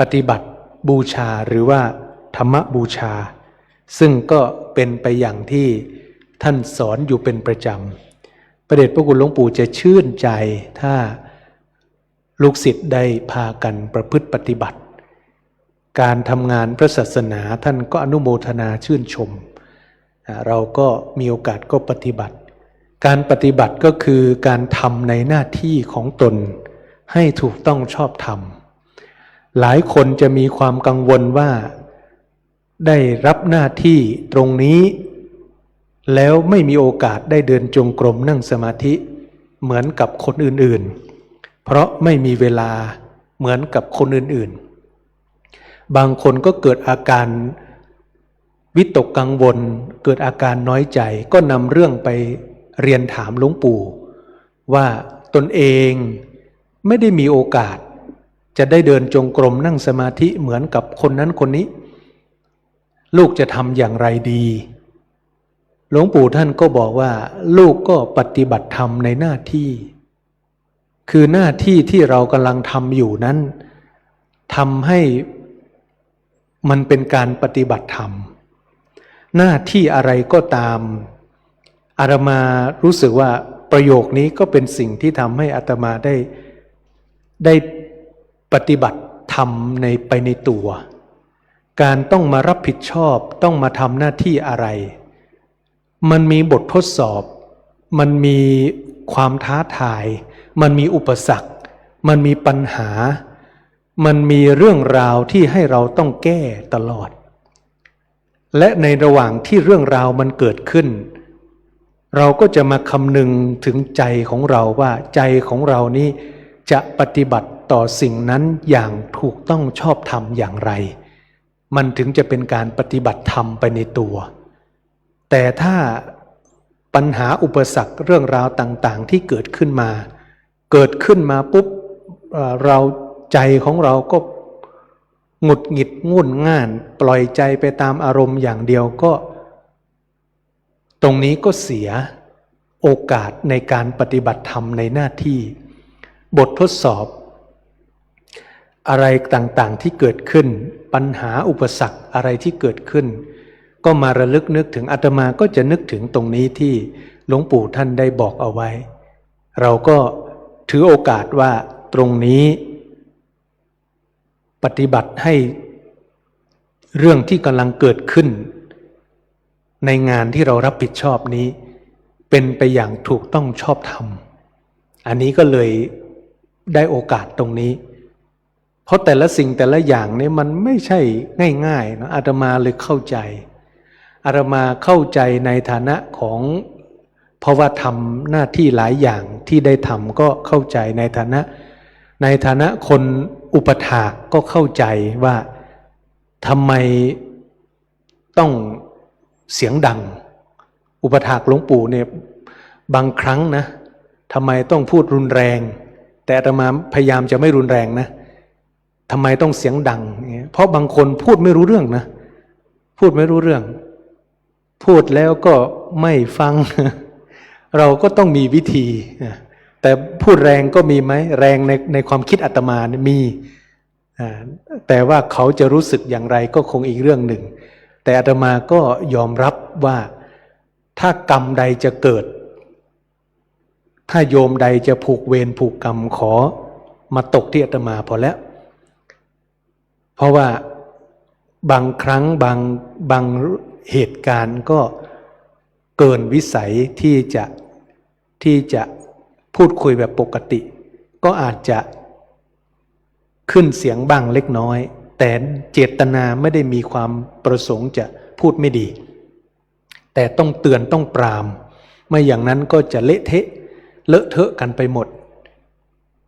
ปฏิบัติบูชาหรือว่าธรรมบูชาซึ่งก็เป็นไปอย่างที่ท่านสอนอยู่เป็นประจำพระเดชพระคุณหลวงปู่จะชื่นใจถ้าลูกศิษย์ได้พากันประพฤติปฏิบัติการทำงานพระศาสนาท่านก็อนุโมทนาชื่นชมเราก็มีโอกาสก็ปฏิบัติการปฏิบัติก็คือการทำในหน้าที่ของตนให้ถูกต้องชอบธรรมหลายคนจะมีความกังวลว่าได้รับหน้าที่ตรงนี้แล้วไม่มีโอกาสได้เดินจงกรมนั่งสมาธิเหมือนกับคนอื่นๆเพราะไม่มีเวลาเหมือนกับคนอื่นๆบางคนก็เกิดอาการวิตกกังวลเกิดอาการน้อยใจก็นำเรื่องไปเรียนถามหลวงปู่ว่าตนเองไม่ได้มีโอกาสจะได้เดินจงกรมนั่งสมาธิเหมือนกับคนนั้นคนนี้ลูกจะทำอย่างไรดีหลวงปู่ท่านก็บอกว่าลูกก็ปฏิบัติธรรมในหน้าที่คือหน้าที่ที่เรากำลังทำอยู่นั้นทำให้มันเป็นการปฏิบัติธรรมหน้าที่อะไรก็ตามอาตมารู้สึกว่าประโยคนี้ก็เป็นสิ่งที่ทำให้อาตมาได้ปฏิบัติธรรมไปในตัวการต้องมารับผิดชอบต้องมาทำหน้าที่อะไรมันมีบททดสอบมันมีความท้าทายมันมีอุปสรรคมันมีปัญหามันมีเรื่องราวที่ให้เราต้องแก้ตลอดและในระหว่างที่เรื่องราวมันเกิดขึ้นเราก็จะมาคำนึงถึงใจของเราว่าใจของเรานี้จะปฏิบัติต่อสิ่งนั้นอย่างถูกต้องชอบธรรมอย่างไรมันถึงจะเป็นการปฏิบัติธรรมไปในตัวแต่ถ้าปัญหาอุปสรรคเรื่องราวต่างๆที่เกิดขึ้นมาปุ๊บเราใจของเราก็หงุดหงิดงุ่นง่านปล่อยใจไปตามอารมณ์อย่างเดียวก็ตรงนี้ก็เสียโอกาสในการปฏิบัติธรรมในหน้าที่บททดสอบอะไรต่างๆที่เกิดขึ้นปัญหาอุปสรรคอะไรที่เกิดขึ้นก็มาระลึกนึกถึงอาตมาก็จะนึกถึงตรงนี้ที่หลวงปู่ท่านได้บอกเอาไว้เราก็ถือโอกาสว่าตรงนี้ปฏิบัติให้เรื่องที่กำลังเกิดขึ้นในงานที่เรารับผิดชอบนี้เป็นไปอย่างถูกต้องชอบธรรมอันนี้ก็เลยได้โอกาสตรงนี้เพราะแต่ละสิ่งแต่ละอย่างนี้มันไม่ใช่ง่ายๆนะอาตมาเลยเข้าใจอาตมาเข้าใจในฐานะของเพราะว่าทำหน้าที่หลายอย่างที่ได้ทำก็เข้าใจในฐานะคนอุปถากก็เข้าใจว่าทำไมต้องเสียงดังอุปถากหลวงปู่เนี่ยบางครั้งนะทำไมต้องพูดรุนแรงแต่อาตมาพยายามจะไม่รุนแรงนะทำไมต้องเสียงดังเพราะบางคนพูดไม่รู้เรื่องนะพูดไม่รู้เรื่องพูดแล้วก็ไม่ฟังเราก็ต้องมีวิธีแ แต่พูดแรงก็มีไหมแรงในความคิดอาตมาเนี่ยมีแต่ว่าเขาจะรู้สึกอย่างไรก็คงอีกเรื่องหนึ่งแต่อาตมาก็ยอมรับว่าถ้ากรรมใดจะเกิดถ้าโยมใดจะผูกเวรผูกกรรมขอมาตกที่อาตมาพอแล้วเพราะว่าบางครั้งบางเหตุการณ์ก็เกินวิสัยที่จะพูดคุยแบบปกติก็อาจจะขึ้นเสียงบ้างเล็กน้อยแต่เจตนาไม่ได้มีความประสงค์จะพูดไม่ดีแต่ต้องเตือนต้องปรามไม่อย่างนั้นก็จะเละเทะเลอะเทอะกันไปหมด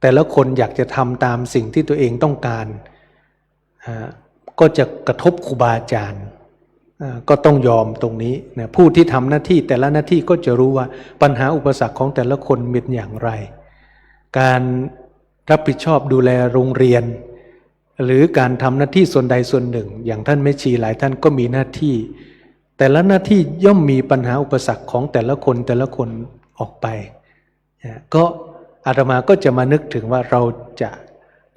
แต่ละคนอยากจะทำตามสิ่งที่ตัวเองต้องการก็จะกระทบครูบาอาจารย์ก็ต้องยอมตรงนี้นะผู้ที่ทำหน้าที่แต่ละหน้าที่ก็จะรู้ว่าปัญหาอุปสรรคของแต่ละคนเป็นอย่างไรการรับผิดชอบดูแลโรงเรียนหรือการทำหน้าที่ส่วนใดส่วนหนึ่งอย่างท่านแม่ชีหลายท่านก็มีหน้าที่แต่ละหน้าที่ย่อมมีปัญหาอุปสรรคของแต่ละคนออกไปก็อาตมาก็จะมานึกถึงว่าเราจะ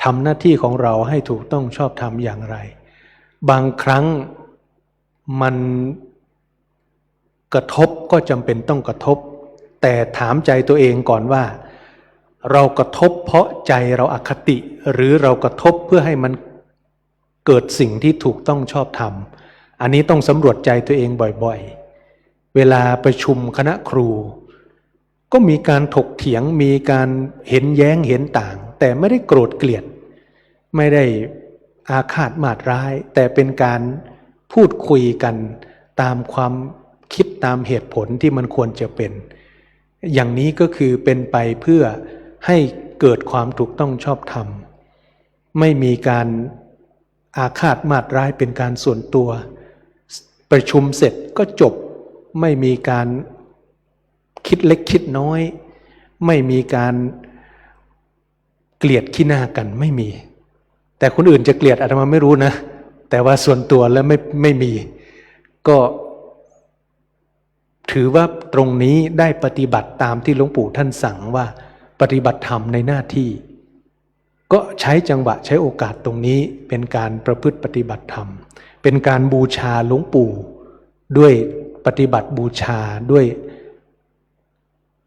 ทำหน้าที่ของเราให้ถูกต้องชอบธรรมอย่างไรบางครั้งมันกระทบก็จำเป็นต้องกระทบแต่ถามใจตัวเองก่อนว่าเรากระทบเพราะใจเราอคติหรือเรากระทบเพื่อให้มันเกิดสิ่งที่ถูกต้องชอบธรรมอันนี้ต้องสำรวจใจตัวเองบ่อยๆเวลาประชุมคณะครูก็มีการถกเถียงมีการเห็นแย้งเห็นต่างแต่ไม่ได้โกรธเกลียดไม่ได้อาฆาตมาตร้ายแต่เป็นการพูดคุยกันตามความคิดตามเหตุผลที่มันควรจะเป็นอย่างนี้ก็คือเป็นไปเพื่อให้เกิดความถูกต้องชอบธรรมไม่มีการอาฆาตมาตร้ายเป็นการส่วนตัวประชุมเสร็จก็จบไม่มีการคิดเล็กคิดน้อยไม่มีการเกลียดขี้หน้ากันไม่มีแต่คนอื่นจะเกลียดอาตมาไม่รู้นะแต่ว่าส่วนตัวแล้วไม่มีก็ถือว่าตรงนี้ได้ปฏิบัติตามที่หลวงปู่ท่านสั่งว่าปฏิบัติธรรมในหน้าที่ก็ใช้จังหวะใช้โอกาสตรงนี้เป็นการประพฤติปฏิบัติธรรมเป็นการบูชาหลวงปู่ด้วยปฏิบัติบูชาด้วย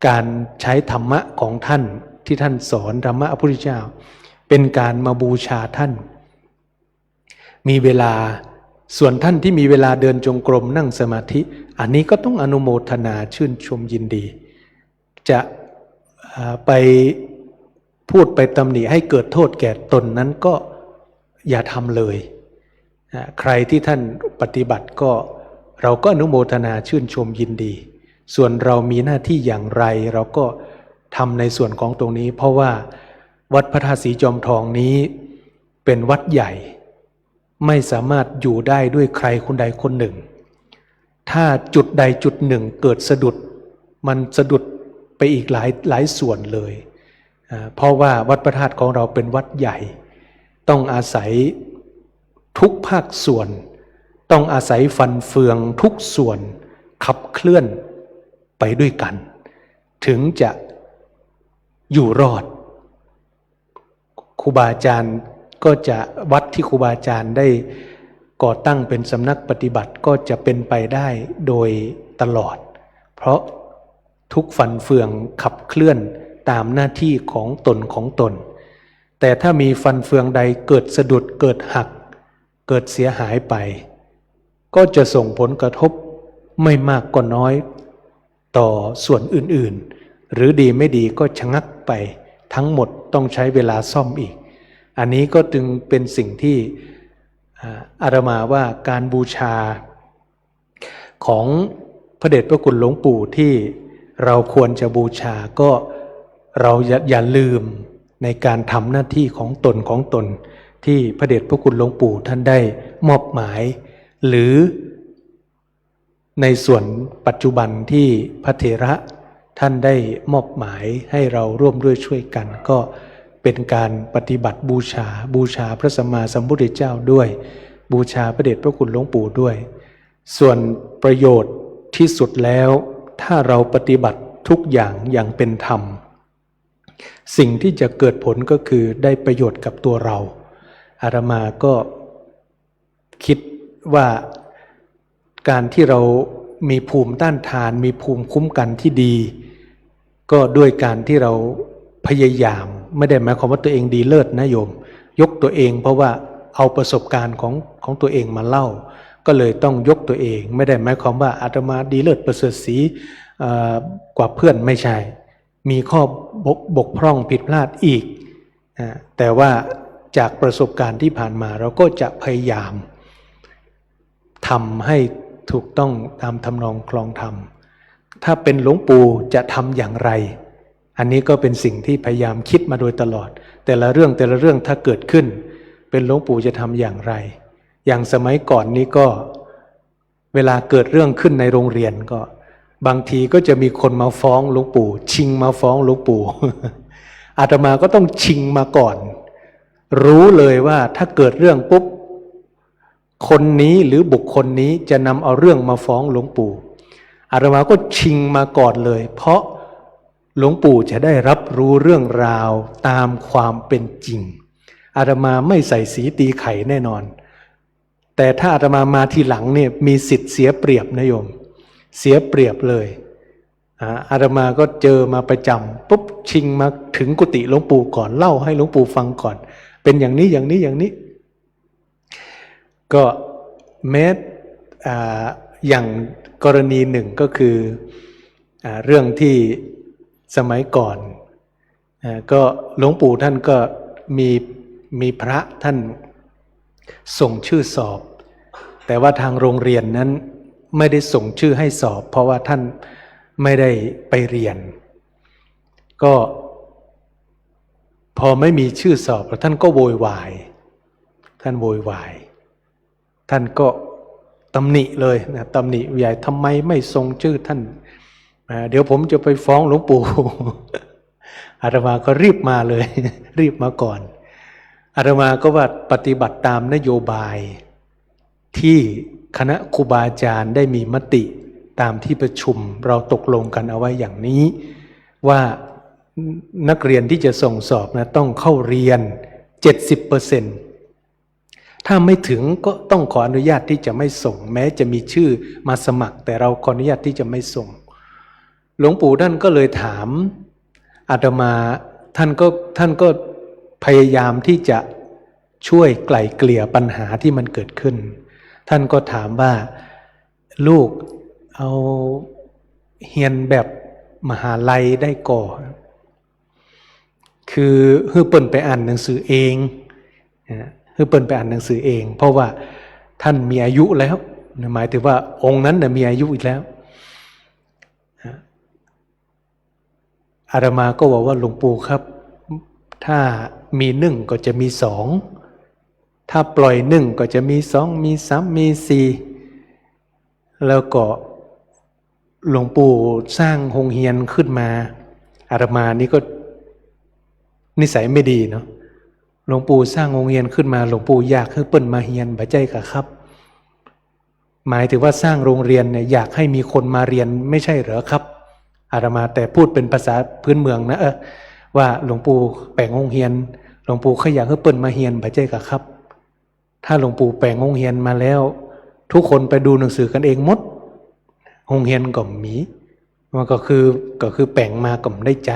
การใช้ธรรมะของท่านที่ท่านสอนธรรมะพระพุทธเจ้าเป็นการมาบูชาท่านมีเวลาส่วนท่านที่มีเวลาเดินจงกรมนั่งสมาธิอันนี้ก็ต้องอนุโมทนาชื่นชมยินดีจะไปพูดไปตำหนิให้เกิดโทษแก่ตนนั้นก็อย่าทำเลยใครที่ท่านปฏิบัติก็เราก็อนุโมทนาชื่นชมยินดีส่วนเรามีหน้าที่อย่างไรเราก็ทำในส่วนของตรงนี้เพราะว่าวัดพระธาตุสีจอมทองนี้เป็นวัดใหญ่ไม่สามารถอยู่ได้ด้วยใครคนใดคนหนึ่งถ้าจุดใดจุดหนึ่งเกิดสะดุดมันสะดุดไปอีกหลายส่วนเลยเพราะว่าวัดพระธาตุของเราเป็นวัดใหญ่ต้องอาศัยทุกภาคส่วนต้องอาศัยฟันเฟืองทุกส่วนขับเคลื่อนไปด้วยกันถึงจะอยู่รอดครูบาอาจารย์ก็จะวัดที่ครูบาอาจารย์ได้ก่อตั้งเป็นสำนักปฏิบัติก็จะเป็นไปได้โดยตลอดเพราะทุกฟันเฟืองขับเคลื่อนตามหน้าที่ของตนแต่ถ้ามีฟันเฟืองใดเกิดสะดุดเกิดหักเกิดเสียหายไปก็จะส่งผลกระทบไม่มากก็น้อยต่อส่วนอื่นๆหรือดีไม่ดีก็ชะงักไปทั้งหมดต้องใช้เวลาซ่อมอีกอันนี้ก็จึงเป็นสิ่งที่อาตมาว่าการบูชาของพระเดชพระคุณหลวงปู่ที่เราควรจะบูชาก็เราอย่าลืมในการทำหน้าที่ของตนที่พระเดชพระคุณหลวงปู่ท่านได้มอบหมายหรือในส่วนปัจจุบันที่พระเถระท่านได้มอบหมายให้เราร่วมด้วยช่วยกันก็เป็นการปฏิบัติบูชาพระสัมมาสัมพุทธเจ้าด้วยบูชาพระเดชพระคุณหลวงปู่ด้วยส่วนประโยชน์ที่สุดแล้วถ้าเราปฏิบัติทุกอย่างเป็นธรรม สิ่งที่จะเกิดผลก็คือได้ประโยชน์กับตัวเราอาตมาก็คิดว่าการที่เรามีภูมิต้านทานมีภูมิคุ้มกันที่ดีก็ด้วยการที่เราพยายามไม่ได้หมายความว่าตัวเองดีเลิศนะโยมยกตัวเองเพราะว่าเอาประสบการณ์ของตัวเองมาเล่าก็เลยต้องยกตัวเองไม่ได้หมายความว่าอาตมาดีเลิศประเสริฐศรีกว่าเพื่อนไม่ใช่มีข้อบกพร่องผิดพลาดอีกแต่ว่าจากประสบการณ์ที่ผ่านมาเราก็จะพยายามทำให้ถูกต้องตามทำนองคลองธรรมถ้าเป็นหลวงปู่จะทำอย่างไรอันนี้ก็เป็นสิ่งที่พยายามคิดมาโดยตลอดแต่ละเรื่องถ้าเกิดขึ้นเป็นหลวงปู่จะทำอย่างไรอย่างสมัยก่อนนี้ก็เวลาเกิดเรื่องขึ้นในโรงเรียนก็บางทีก็จะมีคนมาฟ้องหลวงปู่ชิงมาฟ้องหลวงปู่ อาตมาก็ต้องชิงมาก่อนรู้เลยว่าถ้าเกิดเรื่องปุ๊บคนนี้หรือบุคคลนี้จะนำเอาเรื่องมาฟ้องหลวงปู่อาตมาก็ชิงมาก่อนเลยเพราะหลวงปู่จะได้รับรู้เรื่องราวตามความเป็นจริงอาตมาไม่ใส่สีตีไข่แน่นอนแต่ถ้าอาตมาทีหลังเนี่ยมีสิทธิ์เสียเปรียบนะโยมเสียเปรียบเลยอาตมาก็เจอมาประจำปุ๊บชิงมาถึงกุฏิหลวงปู่ก่อนเล่าให้หลวงปู่ฟังก่อนเป็นอย่างนี้อย่างนี้ก็แม้อย่างกรณีหนึ่งก็คือเรื่องที่สมัยก่อนก็หลวงปู่ท่านก็มีพระท่านส่งชื่อสอบแต่ว่าทางโรงเรียนนั้นไม่ได้ส่งชื่อให้สอบเพราะว่าท่านไม่ได้ไปเรียนก็พอไม่มีชื่อสอบแล้วท่านก็โวยวายท่านก็ตำหนิเลยนะตำหนิใหญ่ทำไมไม่ส่งชื่อท่านเดี๋ยวผมจะไปฟ้องหลวงปู่ อาตมาก็รีบมาเลย รีบมาก่อนอาตมาก็ว่าปฏิบัติตามนโยบายที่คณะครูบาอาจารย์ได้มีมติตามที่ประชุมเราตกลงกันเอาไว้อย่างนี้ว่านักเรียนที่จะส่งสอบนะต้องเข้าเรียน 70%ถ้าไม่ถึงก็ต้องขออนุญาตที่จะไม่ส่งแม้จะมีชื่อมาสมัครแต่เราขออนุญาตที่จะไม่ส่งหลวงปู่ท่านก็เลยถามอาตมาท่านก็พยายามที่จะช่วยไกล่เกลี่ยปัญหาที่มันเกิดขึ้นท่านก็ถามว่าลูกเอาเรียนแบบมหาลัยได้ก่อนคือให้เปิ้นไปอ่านหนังสือเองให้เปิ้นไปอ่านหนังสือเองเพราะว่าท่านมีอายุแล้วหมายถึงว่าองค์นั้นมีอายุอีกแล้วอาตมาก็บอกว่าหลวงปู่ครับถ้ามีหนึ่งก็จะมีสองถ้าปล่อยหนึ่งก็จะมีสองมีสามมีสี่แล้วก็หลวงปู่สร้างโรงเรียนขึ้นมาอาตมานี่ก็นิสัยไม่ดีเนาะหลวงปู่สร้างโรงเรียนขึ้นมาหลวงปู่อยากให้เปิ้นมาเรียนบ่ใจกะครับหมายถึงว่าสร้างโรงเรียนเนี่ยอยากให้มีคนมาเรียนไม่ใช่เหรอครับอาตมาแต่พูดเป็นภาษาพื้นเมืองนะว่าหลวงปู่แปลงโรงเรียนหลวงปู่เขาอยากให้เปิ้นมาเรียนบ่ใจกะครับถ้าหลวงปู่แปลงโรงเรียนมาแล้วทุกคนไปดูหนังสือกันเองหมดโรงเรียนก็มีมันก็คือแปลงมาก็ไม่ได้ใจ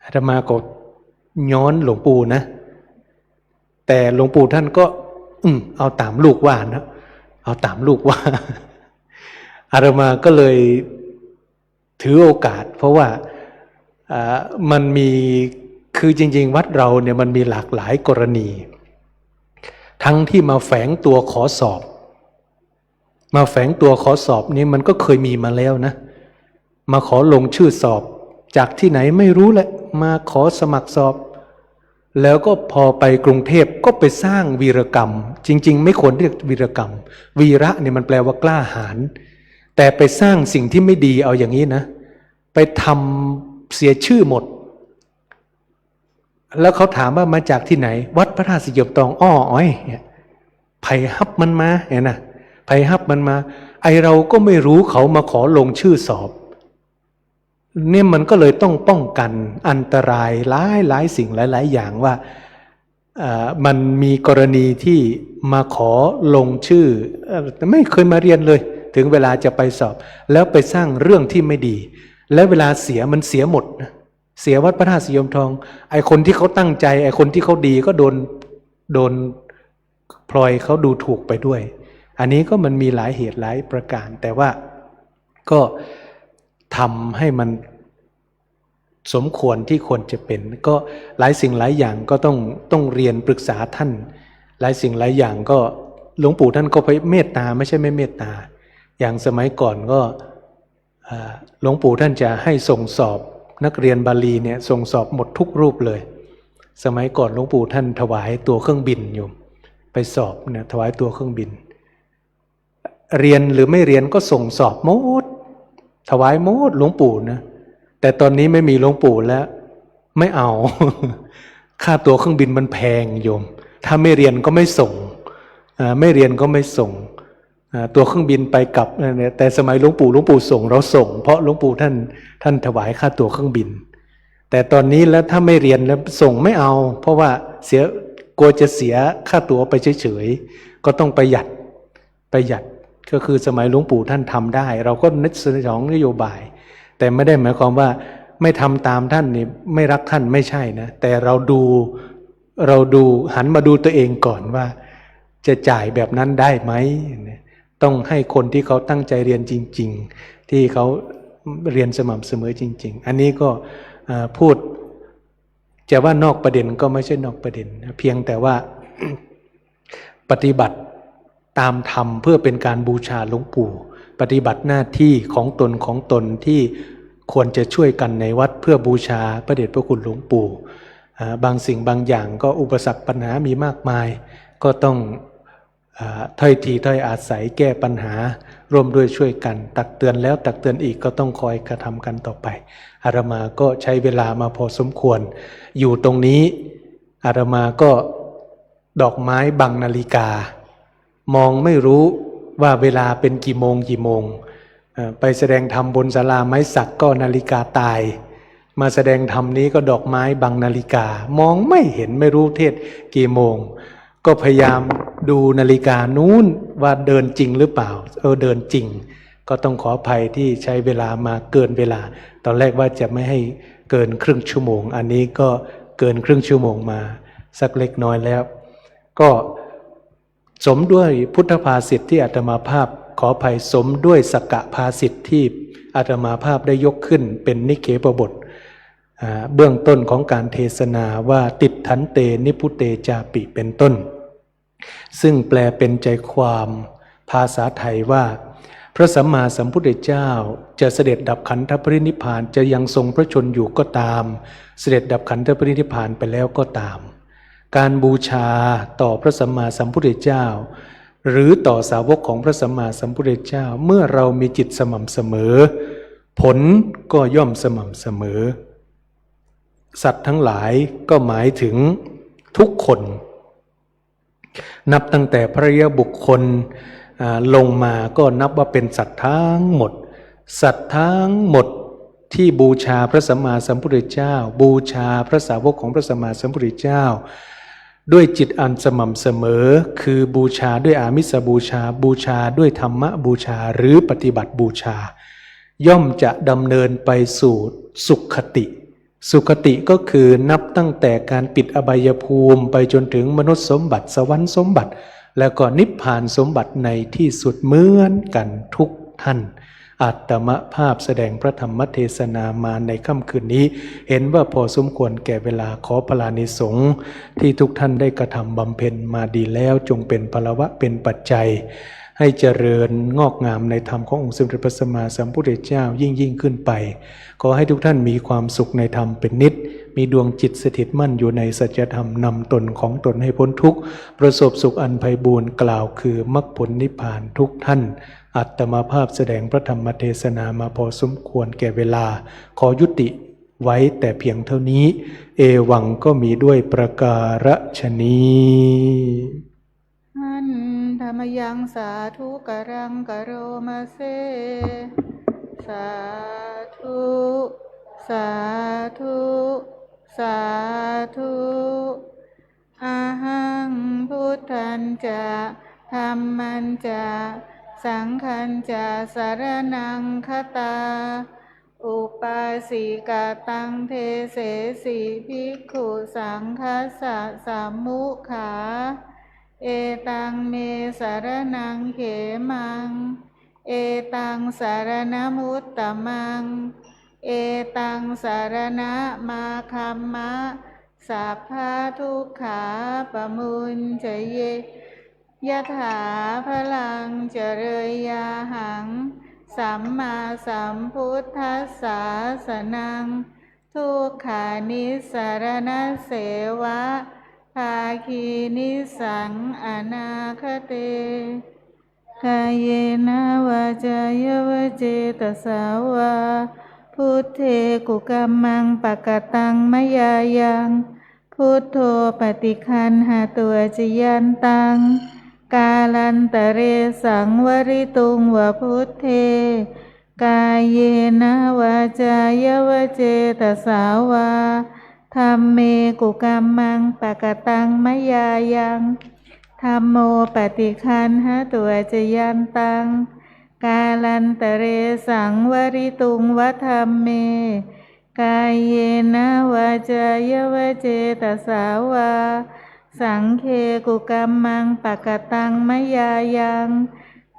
อาตมาก็ย้อนหลวงปู่นะแต่หลวงปู่ท่านก็เอาตามลูกว่านะเอาตามลูกว่าอาตมาก็เลยถือโอกาสเพราะว่ามันมีคือจริงๆวัดเราเนี่ยมันมีหลากหลายกรณีทั้งที่มาแฝงตัวขอสอบนี้มันก็เคยมีมาแล้วนะมาขอลงชื่อสอบจากที่ไหนไม่รู้แหละมาขอสมัครสอบแล้วก็พอไปกรุงเทพก็ไปสร้างวีรกรรมจริงๆไม่ควรเรียกวีรกรรมวีระเนี่ยมันแปลว่ากล้าหาญแต่ไปสร้างสิ่งที่ไม่ดีเอาอย่างนี้นะไปทำเสียชื่อหมดแล้วเขาถามว่ามาจากที่ไหนวัดพระธาตุสยบตองอ้อยไผ่ฮับมันมาเนี่ยนะไผ่ฮับมันมาไอเราก็ไม่รู้เขามาขอลงชื่อสอบ เนี่ยมันก็เลยต้องป้องกันอันตรายหลายสิ่งหลายอย่างว่ามันมีกรณีที่มาขอลงชื่อไม่เคยมาเรียนเลยถึงเวลาจะไปสอบแล้วไปสร้างเรื่องที่ไม่ดีแล้วเวลาเสียมันเสียหมดนะเสียวัดพระธาตุสยมทองไอคนที่เขาตั้งใจไอคนที่เขาดีก็โดนพลอยเขาดูถูกไปด้วยอันนี้ก็มันมีหลายเหตุหลายประการแต่ว่าก็ทำให้มันสมควรที่ควรจะเป็นก็หลายสิ่งหลายอย่างก็ต้องเรียนปรึกษาท่านหลายสิ่งหลายอย่างก็หลวงปู่ท่านก็ไปเมตตาไม่ใช่ไม่เมตตาอย่างสมัยก่อนก็หลวงปู่ท่านจะให้ส่งสอบนักเรียนบาลีเนี่ยส่งสอบหมดทุกรูปเลยสมัยก่อนหลวงปู่ท่านถวายตัวเครื่องบินอยู่ไปสอบเนี่ยถวายตัวเครื่องบินเรียนหรือไม่เรียนก็ส่งสอบหมดถวายหมดหลวงปู่นะแต่ตอนนี้ไม่มีหลวงปู่แล้วไม่เอา ค่าตั๋วเครื่องบินมันแพงโยมถ้าไม่เรียนก็ไม่ส่งไม่เรียนก็ไม่ส่งตัวเครื่องบินไปกลับเนี่ยแต่สมัยหลวงปู่ส่งเราส่งเพราะหลวงปู่ท่านถวายค่าตั๋วเครื่องบินแต่ตอนนี้แล้วถ้าไม่เรียนแล้วส่งไม่เอาเพราะว่ากลัวจะเสียค่าตั๋วไปเฉยๆก็ต้องประหยัดก็คือสมัยหลวงปู่ท่านทำได้เราก็นึกสองนโยบายแต่ไม่ได้หมายความว่าไม่ทำตามท่านนี่ไม่รักท่านไม่ใช่นะแต่เราดูหันมาดูตัวเองก่อนว่าจะจ่ายแบบนั้นได้ไหมต้องให้คนที่เขาตั้งใจเรียนจริงๆที่เขาเรียนสม่ำเสมอจริงๆอันนี้ก็พูดจะว่านอกประเด็นก็ไม่ใช่นอกประเด็นเพียงแต่ว่า ปฏิบัติตามธรรมเพื่อเป็นการบูชาหลวงปู่ปฏิบัติหน้าที่ของตนที่ควรจะช่วยกันในวัดเพื่อบูชาพระเดชพระคุณหลวงปู่บางสิ่งบางอย่างก็อุปสรรคปัญหามีมากมายก็ต้องถ้อยทีถ้อยอาศัยแก้ปัญหาร่วมด้วยช่วยกันตักเตือนแล้วตักเตือนอีกก็ต้องคอยกระทำกันต่อไปอาตมาก็ใช้เวลามาพอสมควรอยู่ตรงนี้อาตมาก็ดอกไม้บังนาฬิกามองไม่รู้ว่าเวลาเป็นกี่โมงไปแสดงธรรมบนศาลาไม้สักก็นาฬิกาตายมาแสดงธรรมนี้ก็ดอกไม้บังนาฬิกามองไม่เห็นไม่รู้เทศกี่โมงก็พยายามดูนาฬิกานู้นว่าเดินจริงหรือเปล่าเดินจริงก็ต้องขออภัยที่ใช้เวลามาเกินเวลาตอนแรกว่าจะไม่ให้เกินครึ่งชั่วโมงอันนี้ก็เกินครึ่งชั่วโมงมาสักเล็กน้อยแล้วก็สมด้วยพุทธภาษิตที่อาตมาภาพขออภัยสมด้วยสักกะภาษิตที่อาตมาภาพได้ยกขึ้นเป็นนิเขปบทเบื้องต้นของการเทศนาว่าติดทันเตนิพุเตจาปิเป็นต้นซึ่งแปลเป็นใจความภาษาไทยว่าพระสัมมาสัมพุทธเจ้าจะเสด็จดับขันธปรินิพพานจะยังทรงพระชนอยู่ก็ตามเสด็จดับขันธปรินิพพานไปแล้วก็ตามการบูชาต่อพระสัมมาสัมพุทธเจ้าหรือต่อสาวกของพระสัมมาสัมพุทธเจ้าเมื่อเรามีจิตสม่ำเสมอผลก็ย่อมสม่ำเสมอสัตว์ทั้งหลายก็หมายถึงทุกคนนับตั้งแต่พระอริยบุคคลลงมาก็นับว่าเป็นสัตว์ทั้งหมดสัตว์ทั้งหมดที่บูชาพระสัมมาสัมพุทธเจ้าบูชาพระสาวกของพระสัมมาสัมพุทธเจ้าด้วยจิตอันสม่ำเสมอคือบูชาด้วยอามิสบูชาบูชาด้วยธรรมบูชาหรือปฏิบัติบูชาย่อมจะดำเนินไปสู่สุขติสุขติก็คือนับตั้งแต่การปิดอบายภูมิไปจนถึงมนุษย์สมบัติสวรรค์สมบัติแล้วก็นิพพานสมบัติในที่สุดเหมือนกันทุกท่านอาตมภาพแสดงพระธรรมเทศนามาในค่ำคืนนี้เห็นว่าพอสมควรแก่เวลาขอพลานิสงฆ์ที่ทุกท่านได้กระทำบำเพ็ญมาดีแล้วจงเป็นพลวะเป็นปัจจัยให้เจริญงอกงามในธรรมขององค์สมเด็จพระสัมมาสัมพุทธเจ้ายิ่งขึ้นไปขอให้ทุกท่านมีความสุขในธรรมเป็นนิจมีดวงจิตสถิตมั่นอยู่ในสัจธรรมนำตนของตนให้พ้นทุกข์ประสบสุขอันไพบูลย์กล่าวคือมรรคผลนิพพานทุกท่านอัตมาภาพแสดงพระธรรมเทศนามาพอสมควรแก่เวลาขอยุติไว้แต่เพียงเท่านี้เอวังก็มีด้วยประการฉนี้อันธรรมยังสาธุกรังกโรมาเซสาธุ สาธุสาธุอะหังพุทธันจะธัมมัญจะสังฆัญจะสรณังคตาอุปาสิกาตังเทเสสิภิกขุสังคัสสะสัมมุขาเอตังเมสรณังเขมังเอตังสารณมุตตมังเอตังสารณะมาคัมมะสัพพะทุกขาปมุญจเยยะถาพลังเจริญญาหังสัมมาสัมพุทธัสสะสนังทุกขานิสรณเสวะภาคีนิสังอนาคเตกายเยนะวาจายวเจตสาวาพุทเทกุกัมมังปะกตังมยายังพุทโธปฏิคันหาตัวจยันตังกาลันตะเรสังวริตุงวะพุทเทกายเยนะวาจายวเจตสาวาธัมเมกุกัมมังปะกตังมยายังธัมโมปฏิคันหาตัวจยันตังกาลันตะเรสังวริตุงวะธัมเมกายเยนะวาจายวเจตสาวาสังเคกุกัมมังปะกตังมยายัง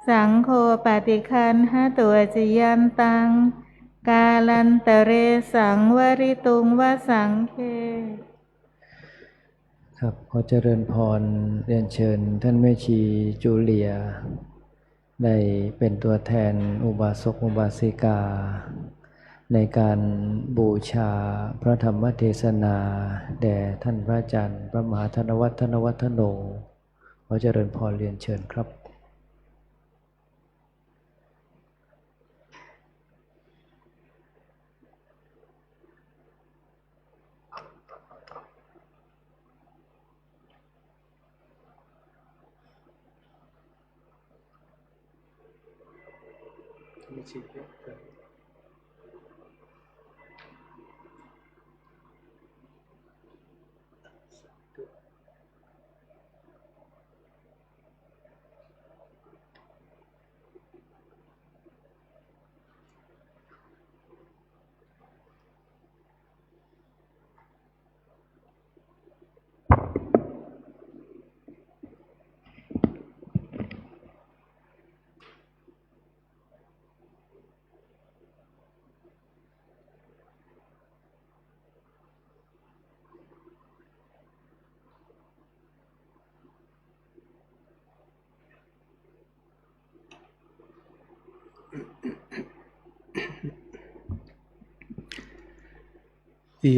สังโฆปฏิคันหาตัวจยันตังกาลันตะเรสังวริตุงวะสังเคครับขอเจริญพรเรียนเชิญท่านแม่ชีจูเลียได้เป็นตัวแทนอุบาสกอุบาสิกาในการบูชาพระธรรมเทศนาแด่ท่านพระอาจารย์พระมหาธนวัฒน์ธนวัฒโนขอเจริญพรเรียนเชิญครับ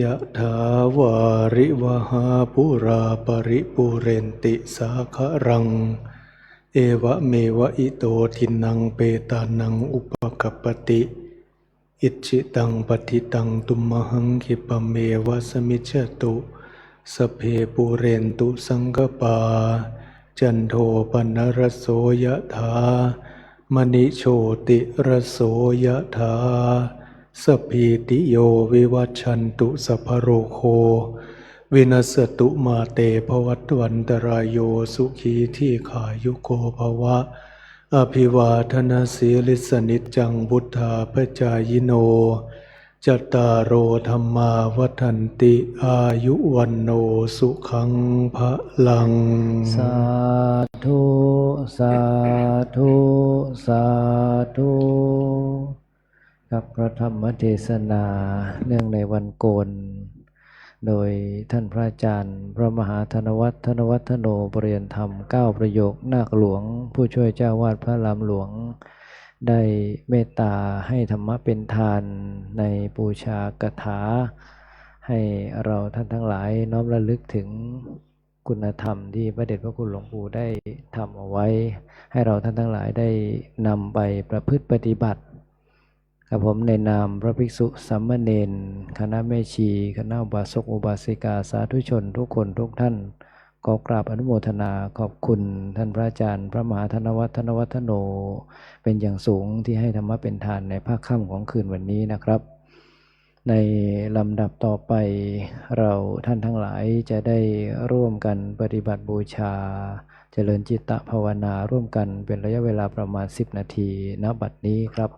ยะถาวาริวหาปุราปริปุเรนติสาครังเอวะเมวะอิโตทินังเปตานังอุปกัปปติอิจิตังปฏิตังตุมหังคิปะเมวะสมิจฉตุสพเพปุเรนตุสังกปาจันโทปนรสโสยะถามณิโชติรสโสยะถาสัพพิติโยวิวัชชันตุสัพพโรโควินัสตุมาเตภวัตวันตรายโยสุขีที่ขายุโกภวะอภิวาทนาสีลิสนิจจังบุทธาปจายโนจัตตารโอธรรมาวัฏันติอายุวันโนสุขังภะลังสาธุสาธุสาธุกับพระธรรมเทศนาเนื่องในวันโกนโดยท่านพระอาจารย์พระมหาธนวัฒน์ธนวัฒโนปรริยนธรรม9ประโยคนาคหลวงผู้ช่วยเจ้าวาดพระรามหลวงได้เมตตาให้ธรรมะเป็นทานในบูชากถาให้เราท่านทั้งหลายน้อมระลึกถึงคุณธรรมที่พระเดชพระคุณหลวงปู่ได้ทำเอาไว้ให้เราท่านทั้งหลายได้นำไปประพฤติปฏิบัติกับผมในนามพระภิกษุสามเณรคณะแม่ชีคณะอุบาสกอุบาสิกาสาธุชนทุกคนทุกท่านขอกราบอนุโมทนาขอบคุณท่านพระอาจารย์พระมหาธนวัฒน์ธนวัฒโนเป็นอย่างสูงที่ให้ธรรมะเป็นทานในภาคค่ำของคืนวันนี้นะครับ ในลำดับต่อไปเราท่านทั้งหลายจะได้ร่วมกันปฏิบัติบูชาเจริญจิตตภาวนาร่วมกันเป็นระยะเวลาประมาณ10 นาทีณบัดนี้ครับ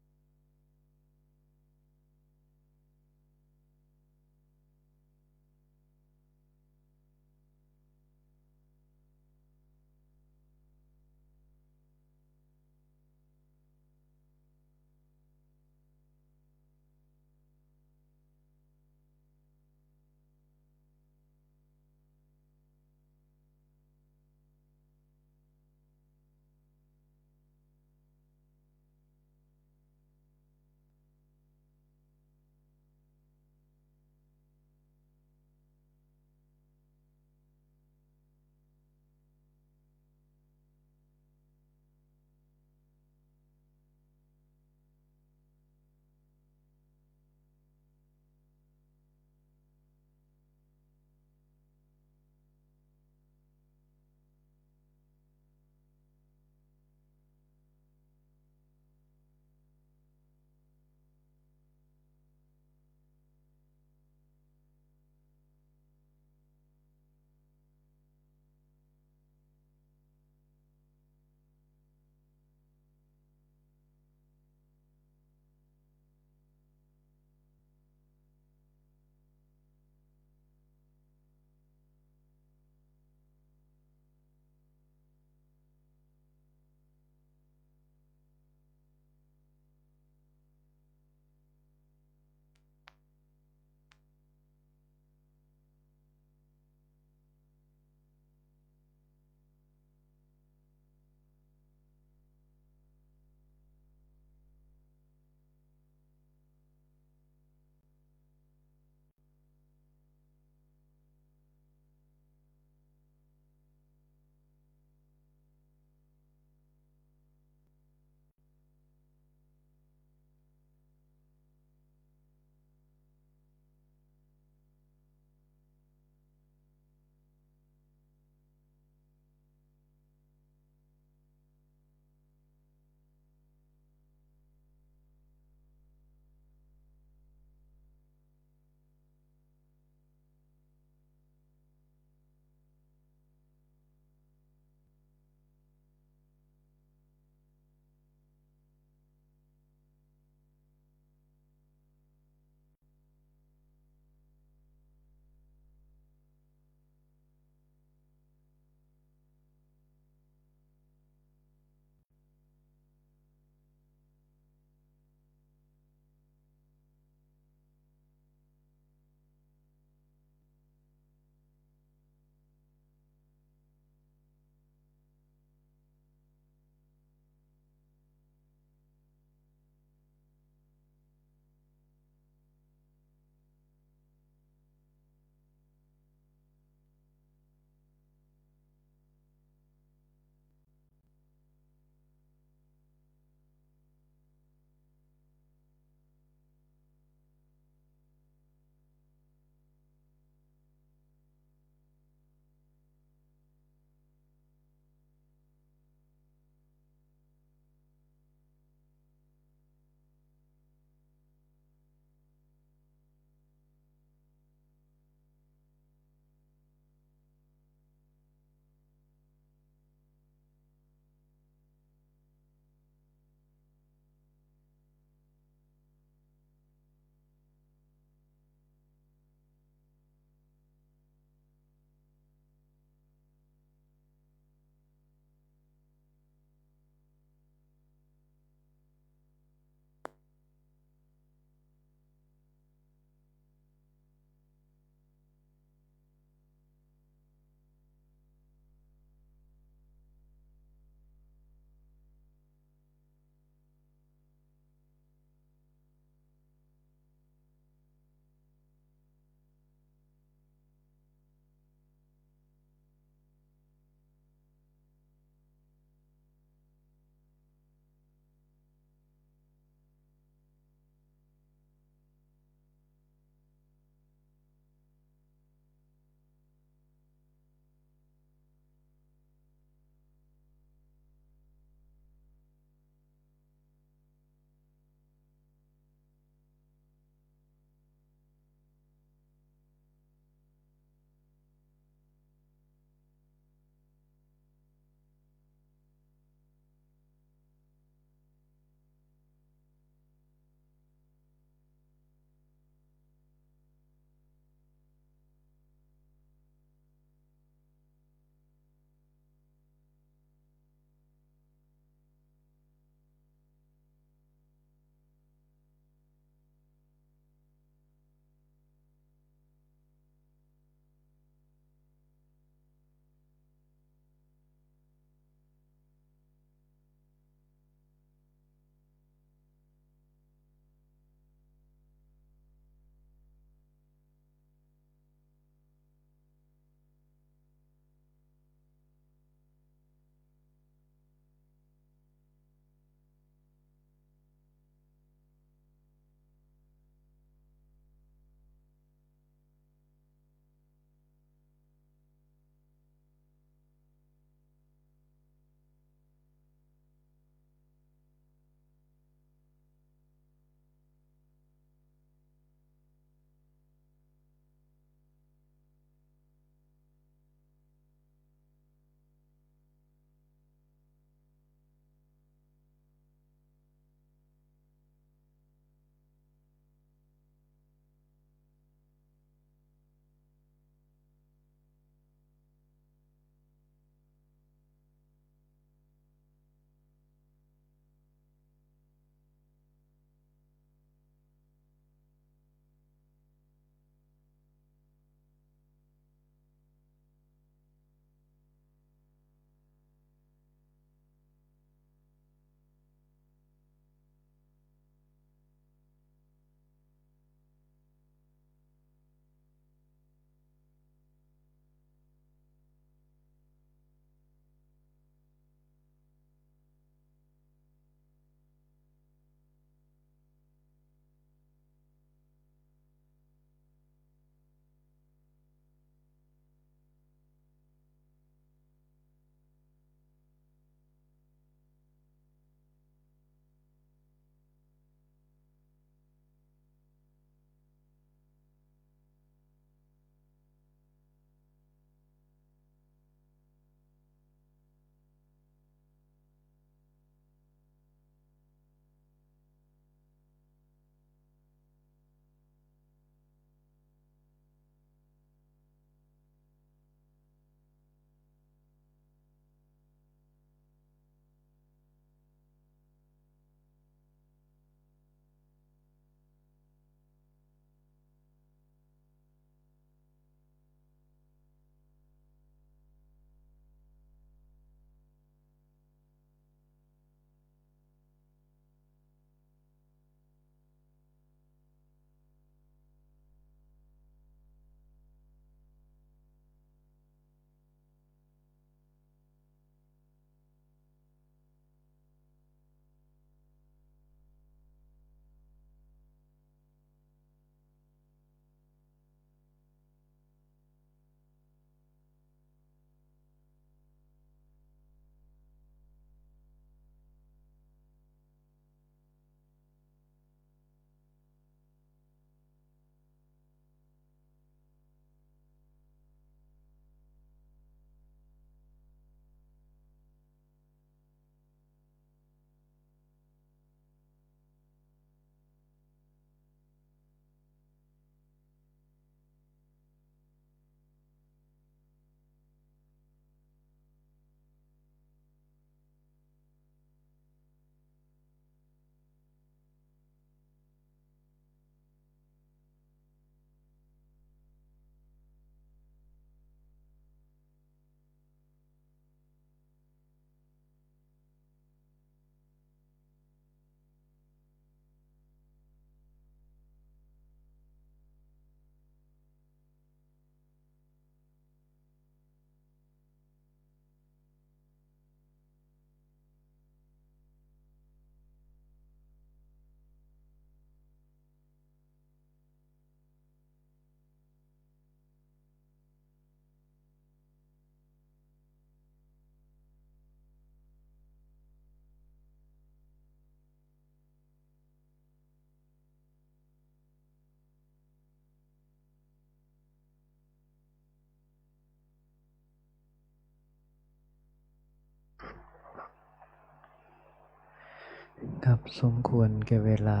ครับสมควรแก่เวลา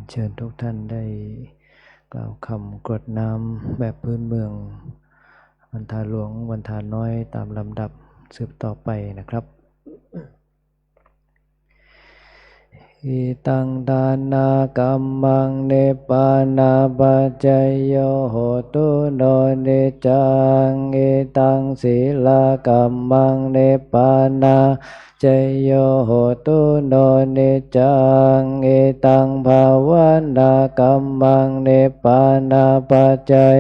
เชิญทุกท่านได้กล่าวคำกรวดน้ำแบบพื้นเมืองวันทาหลวงวันทาน้อยตามลำดับสืบต่อไปนะครับ อิตังทานากัมมังเนปานาปัจจยโยโหตุโนเนจังอิตังศีลากัมมังเนปานาจโยโหตุโนเนจังอิตังภาวนากัมมังเนปานาปัจจัย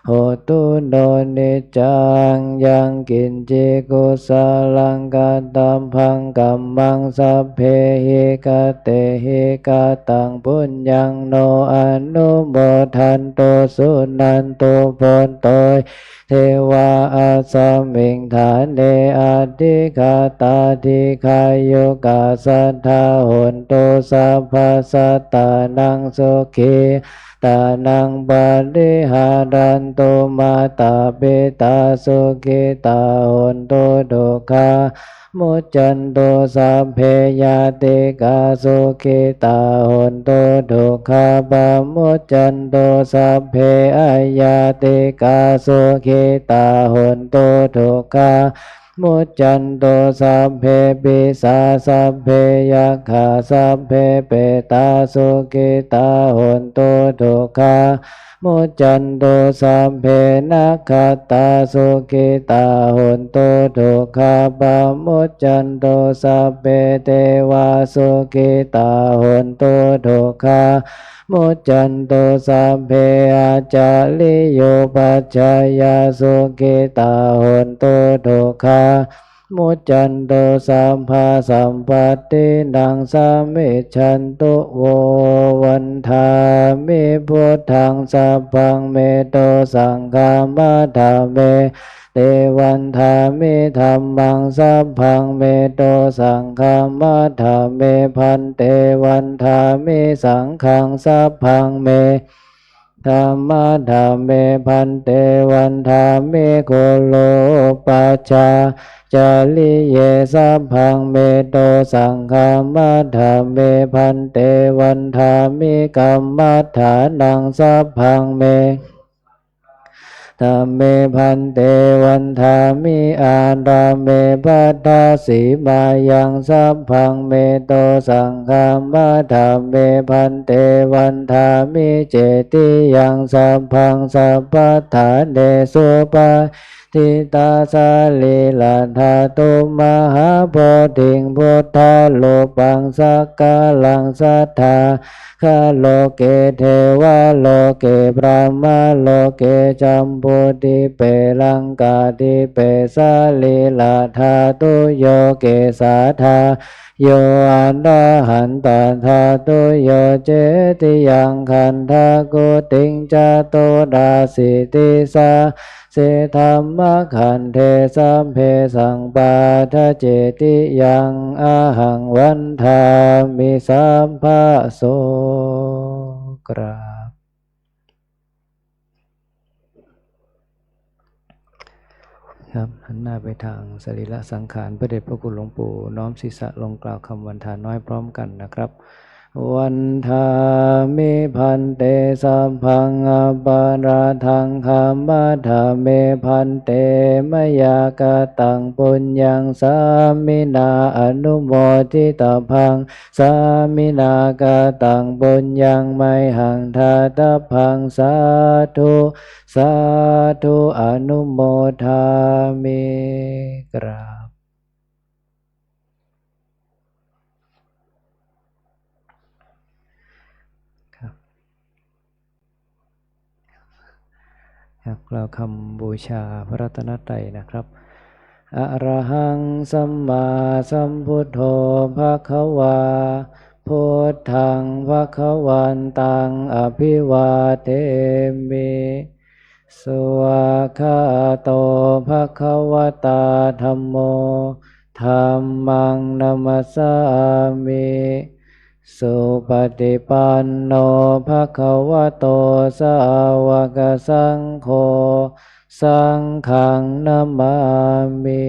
โหตุโนเนจังยังกินจิกุสาลังกตัมพังกัมมังสัพเพหิกเตหิกตังปุญญังโนอนุโมทันโตสุนันโตโพนโตยเทวาอาสมิงฐานเนอาทิคาตาทิคายุกาสัทธาโหนโตสัพพสัตตานังสุขีตานังปาริหารันโตมาตาเปตาสุขิตาโหนโตทุกขามุจจันโตสัพเพยาติกาสุขิตาโหนโตทุกขาปะมุจจันโตสัพเพอายาติกาสุขิตาโหนโตทุกขามุจจันโตสัพเพปิสาสัพเพยัคขาสัพเพเปตาสุขิตาโหนโตทุกขามุจจันโตสัพเพนัคขตาสุขิตาโหนโตทุกขาปะมุจจันโตสัพเพเทวาสุขิตาโหนโตทุกขามุจจันโตสัพเพอาจาริโยปัจจายาสุขิตาโหนโตทุกขามุจจันโตสัมภาสัมปัตตินังสามิชันตุโววันทามิพุทธังสัพพังเมโตสังฆามัฏฐาเมเตวันทามิธัมมังสัพพังเมโตสังฆามัฏฐาเมพันเตวันทามิสังฆังสัพพังเมธัมมัฏฐาเมพันเตวันทามิโคโลปัชฌาจาริเยสัพพังเมโตสังฆามัฏฐาเมพันเตวันทามิกัมมัฏฐานังสัพพังเมธัมเมพันเตวันทามิอาดาเมปัฏฐาสีมายังสัพพังเมโตสังฆามัฏฐาเมพันเตวันทามิเจติยังสัพพังสัพพทาเนสุปาทิตาสาลีลาธาตุมหาโพธิงพุทธาโลปังสักกาลังสัทธาคาโลเกเทวะโลเกพระมาโลเกจัมปุติเปลังกาติเปสาลีลาธาตุโยเกสาธาโยอันดาหันตถาตุโยเจติยังขันธากุติงจโตดาสิติสาเสธรรมขันเทสัมเพสังปาทเจติยังอาหังวันทามิสัมภะโสกราบครับหันหน้าไปทางสรีระสังขารพระเดชพระคุณหลวงปู่น้อมศีรษะลงกล่าวคำวันทาน้อยพร้อมกันนะครับวันทามิพันเตสัพพังอปาราทังคามัฏฐาเมพันเตมยากตังปุญญังสามินาอนุโมทิตาพังสามินากตังปุญญังไมหังทาตพังสาธุสาธุอนุโมทามิกราบเราคำบูชาพระรัตนตรัยนะครับอะระหังสัมมาสัมพุทโธภควาพุทธังภควันตังอภิวาเทมิสุขะโตภควตาธัมโมธัมมังนัมสสามิสุปฏิปันโนภควโตสาวกสังโฆสังฆังนามามิ